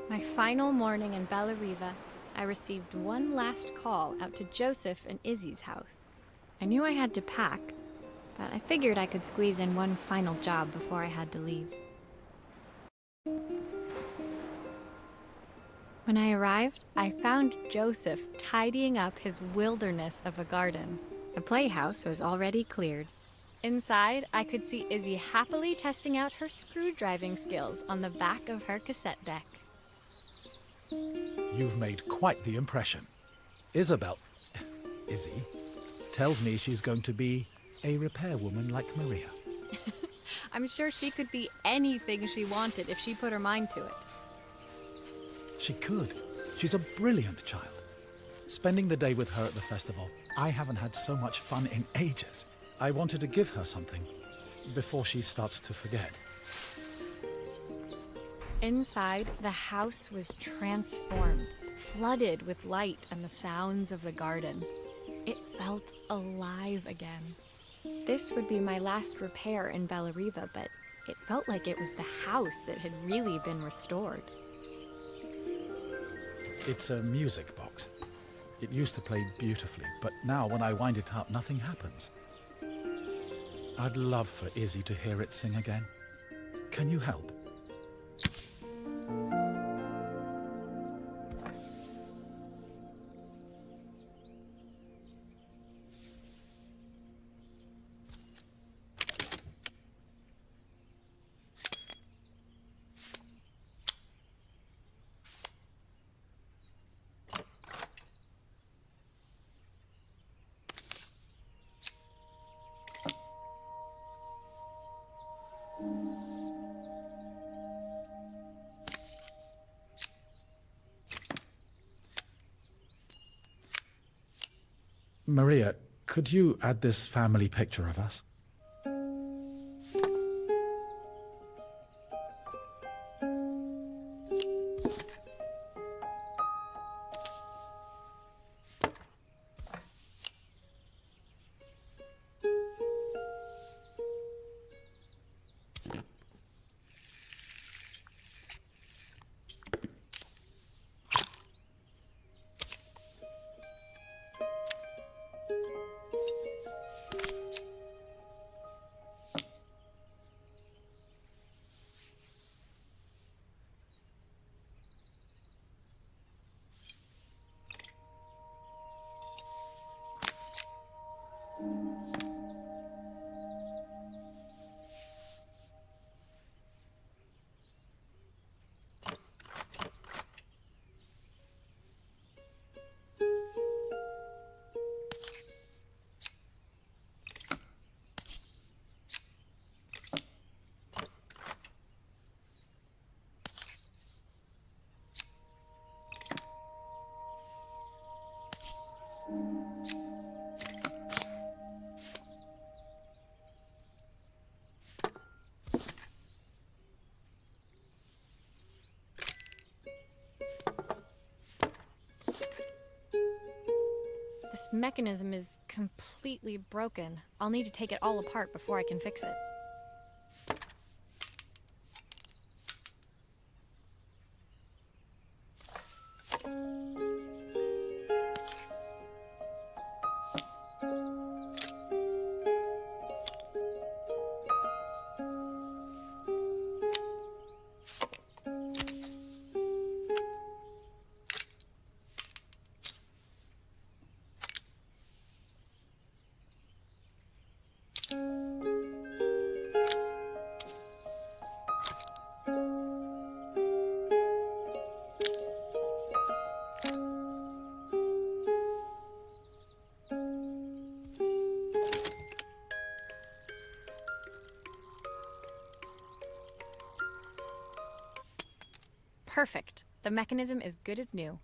My final morning in Bella Riva, I received one last call out to Joseph and Izzy's house. I knew I had to pack, but I figured I could squeeze in one final job before I had to leave. When I arrived, I found Joseph tidying up his wilderness of a garden. The playhouse was already cleared. Inside, I could see Izzy happily testing out her screw-driving skills on the back of her cassette deck. You've made quite the impression. Izzy, tells me she's going to be a repairwoman like Maria. I'm sure she could be anything she wanted if she put her mind to it. She could. She's a brilliant child. Spending the day with her at the festival, I haven't had so much fun in ages. I wanted to give her something before she starts to forget. Inside, the house was transformed, flooded with light and the sounds of the garden. It felt alive again. This would be my last repair in Bella Riva, but it felt like it was the house that had really been restored. It's a music box. It used to play beautifully, but now when I wind it up, nothing happens. I'd love for Izzy to hear it sing again. Can you help? Maria, could you add this family picture of us? mechanism is completely broken. I'll need to take it all apart before I can fix it. Perfect. The mechanism is good as new.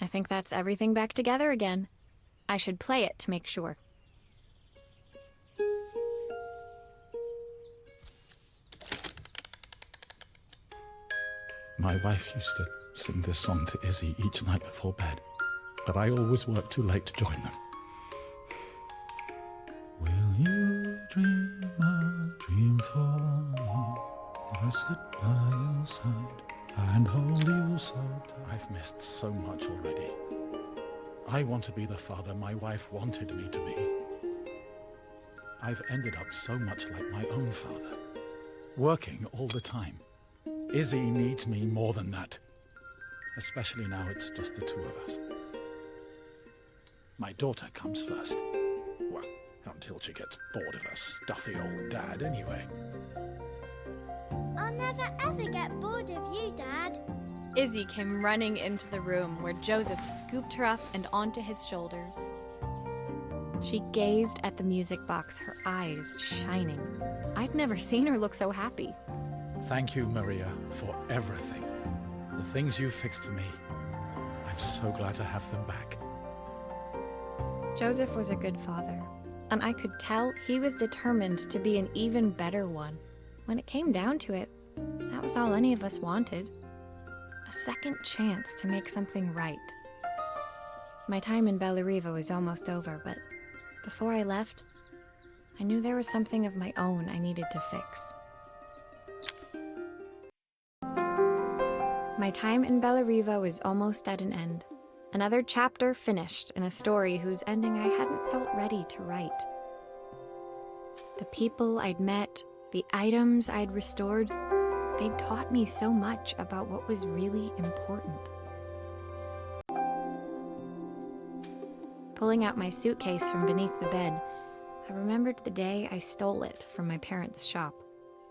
I think that's everything back together again. I should play it to make sure. My wife used to sing this song to Izzy each night before bed, but I always worked too late to join them. Will you dream a dream for me if I sit by your side and hold you so tight? I've missed so much already. I want to be the father my wife wanted me to be. I've ended up so much like my own father, working all the time. Izzy needs me more than that, especially now it's just the two of us. My daughter comes first. Well, until she gets bored of her stuffy old dad anyway. I'll never ever get bored of you, Dad. Izzy came running into the room where Joseph scooped her up and onto his shoulders. She gazed at the music box, her eyes shining. I'd never seen her look so happy. Thank you, Maria, for everything. The things you fixed for me. I'm so glad to have them back. Joseph was a good father, and I could tell he was determined to be an even better one. When it came down to it, that was all any of us wanted. A second chance to make something right. My time in Bellariva was almost over, but before I left, I knew there was something of my own I needed to fix. My time in Bellariva was almost at an end. Another chapter finished in a story whose ending I hadn't felt ready to write. The people I'd met, the items I'd restored, they'd taught me so much about what was really important. Pulling out my suitcase from beneath the bed, I remembered the day I stole it from my parents' shop,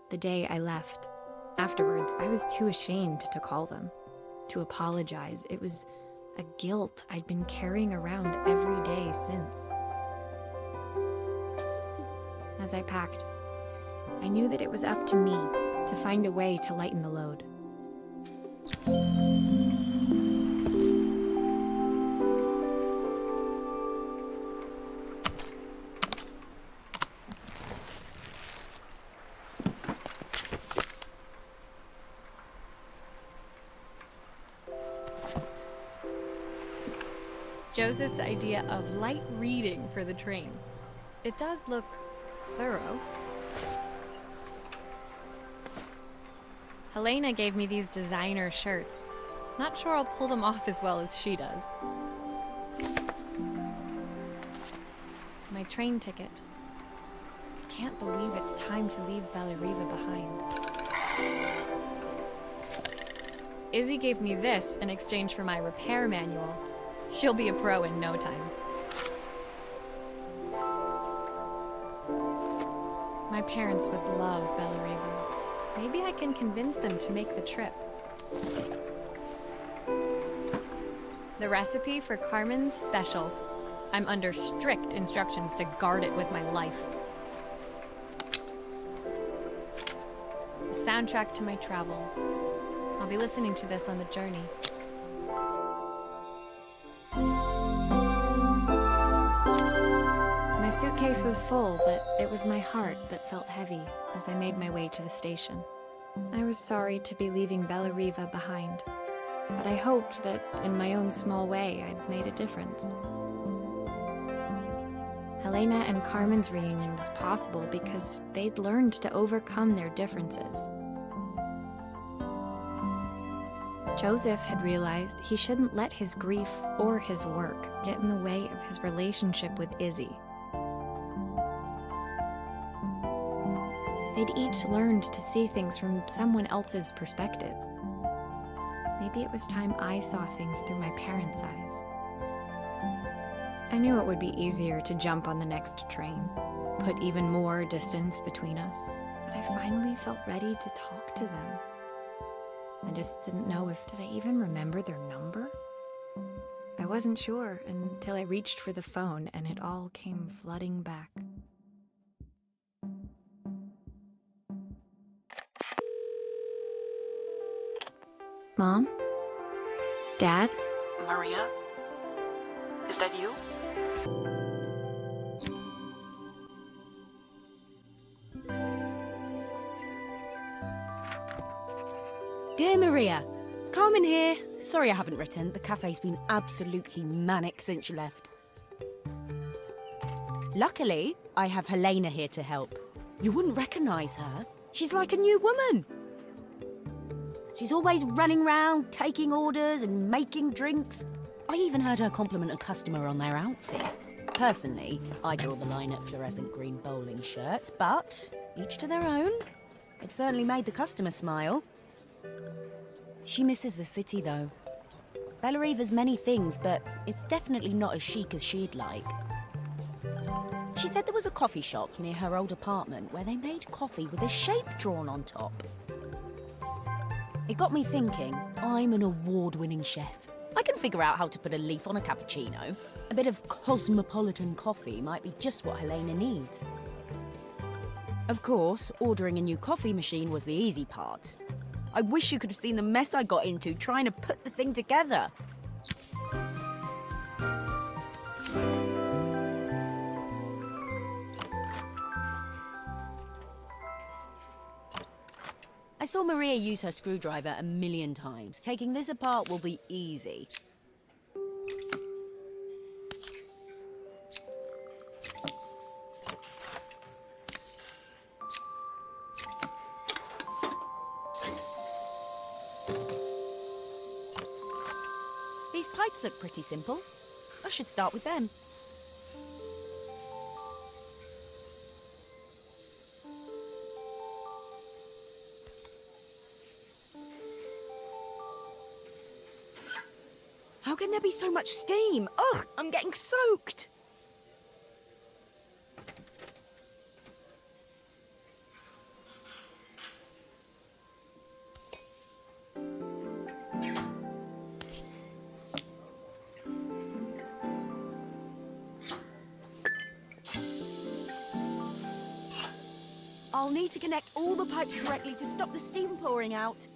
the day I left. Afterwards, I was too ashamed to call them, to apologize. It was a guilt I'd been carrying around every day since. As I packed, I knew that it was up to me to find a way to lighten the load. Joseph's idea of light reading for the train. It does look thorough. Helena gave me these designer shirts. Not sure I'll pull them off as well as she does. My train ticket. Can't believe it's time to leave Bellariva behind. Izzy gave me this in exchange for my repair manual. She'll be a pro in no time. My parents would love Bellariva. Maybe I can convince them to make the trip. The recipe for Carmen's special. I'm under strict instructions to guard it with my life. The soundtrack to my travels. I'll be listening to this on the journey. My suitcase was full, but it was my heart that felt heavy as I made my way to the station. I was sorry to be leaving Bellariva behind, but I hoped that in my own small way I'd made a difference. Helena and Carmen's reunion was possible because they'd learned to overcome their differences. Joseph had realized he shouldn't let his grief or his work get in the way of his relationship with Izzy. They'd each learned to see things from someone else's perspective. Maybe it was time I saw things through my parents' eyes. I knew it would be easier to jump on the next train, put even more distance between us, but I finally felt ready to talk to them. I just didn't know did I even remember their number? I wasn't sure until I reached for the phone and it all came flooding back. Mom? Dad? Maria? Is that you? Dear Maria, Carmen here. Sorry I haven't written. The cafe's been absolutely manic since you left. Luckily, I have Helena here to help. You wouldn't recognize her. She's like a new woman. She's always running around, taking orders and making drinks. I even heard her compliment a customer on their outfit. Personally, I draw the line at fluorescent green bowling shirts, but each to their own. It certainly made the customer smile. She misses the city, though. Bellariva's many things, but it's definitely not as chic as she'd like. She said there was a coffee shop near her old apartment where they made coffee with a shape drawn on top. It got me thinking, I'm an award-winning chef. I can figure out how to put a leaf on a cappuccino. A bit of cosmopolitan coffee might be just what Helena needs. Of course, ordering a new coffee machine was the easy part. I wish you could have seen the mess I got into trying to put the thing together. I saw Maria use her screwdriver a million times. Taking this apart will be easy. These pipes look pretty simple. I should start with them. How can there be so much steam? Ugh, I'm getting soaked. I'll need to connect all the pipes correctly to stop the steam pouring out.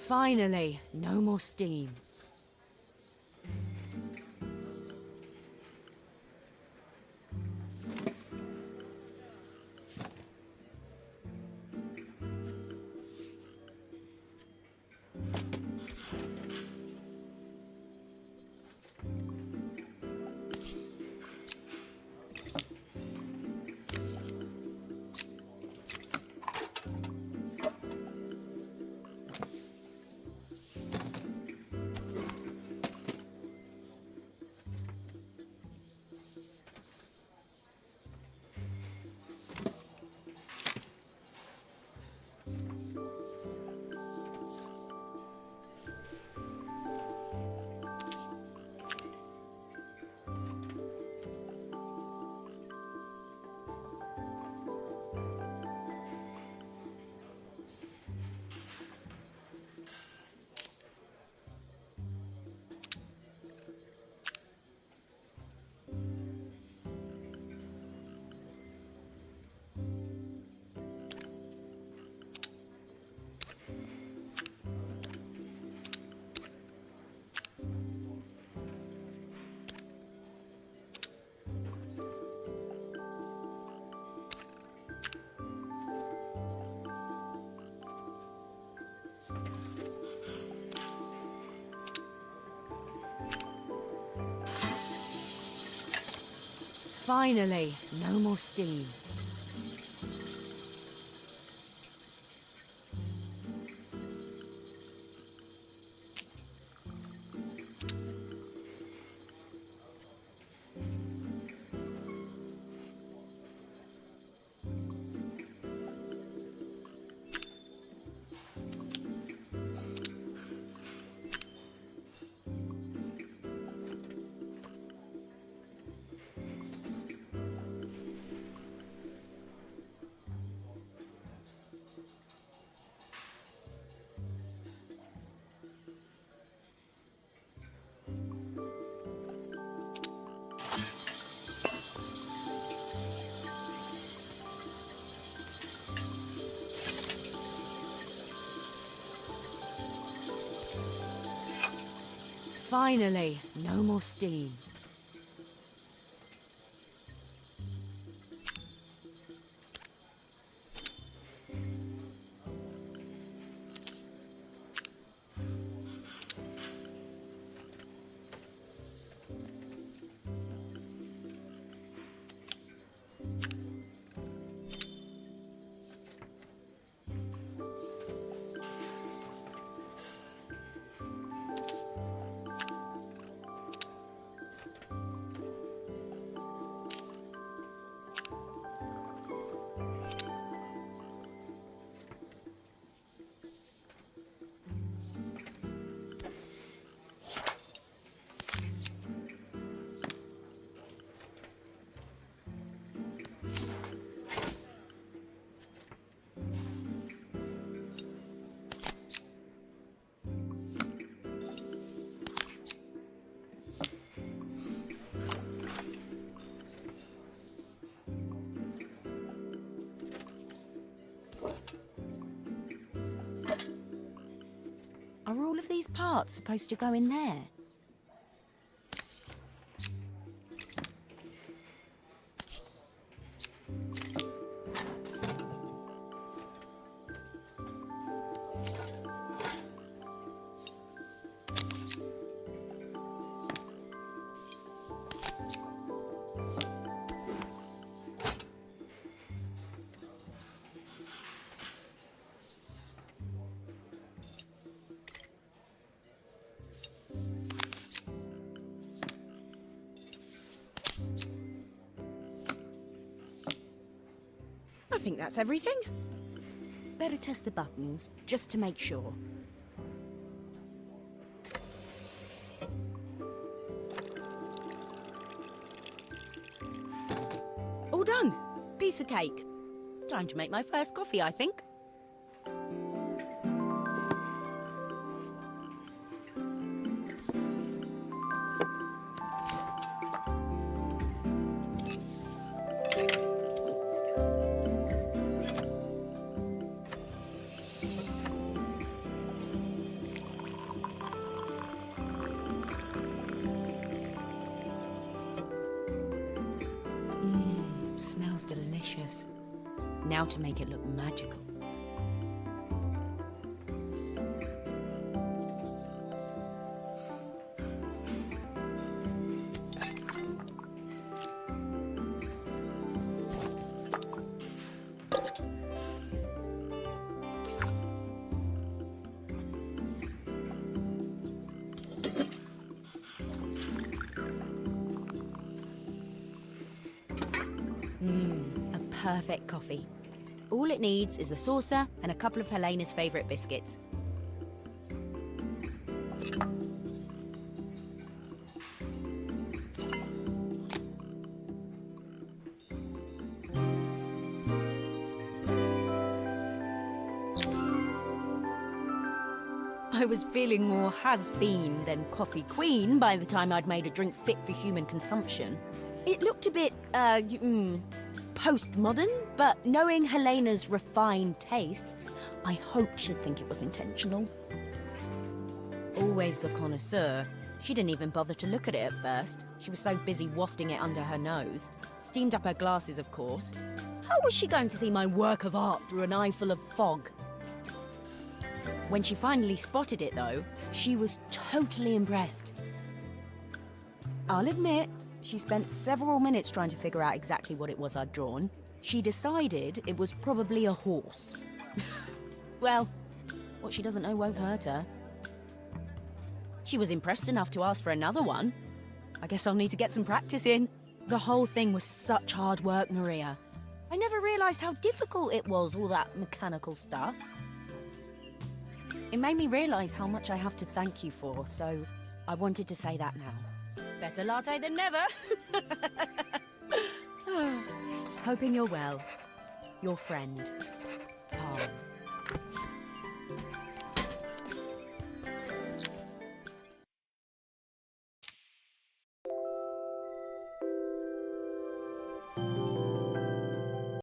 Finally, no more steam. Finally, no more steam. Finally, no more steam. Are all of these parts supposed to go in there? I think that's everything. Better test the buttons, just to make sure. All done. Piece of cake. Time to make my first coffee, I think. smells delicious. Now to make it look magical. A perfect coffee. All it needs is a saucer and a couple of Helena's favourite biscuits. I was feeling more has-been than coffee queen by the time I'd made a drink fit for human consumption. It looked a bit, postmodern, but knowing Helena's refined tastes, I hope she'd think it was intentional. Always the connoisseur, she didn't even bother to look at it at first. She was so busy wafting it under her nose. Steamed up her glasses, of course. How was she going to see my work of art through an eye full of fog? When she finally spotted it, though, she was totally impressed. I'll admit, she spent several minutes trying to figure out exactly what it was I'd drawn. She decided it was probably a horse. Well, what she doesn't know won't hurt her. She was impressed enough to ask for another one. I guess I'll need to get some practice in. The whole thing was such hard work, Maria. I never realised how difficult it was, all that mechanical stuff. It made me realise how much I have to thank you for, so I wanted to say that now. Better latte than never. Hoping you're well. Your friend.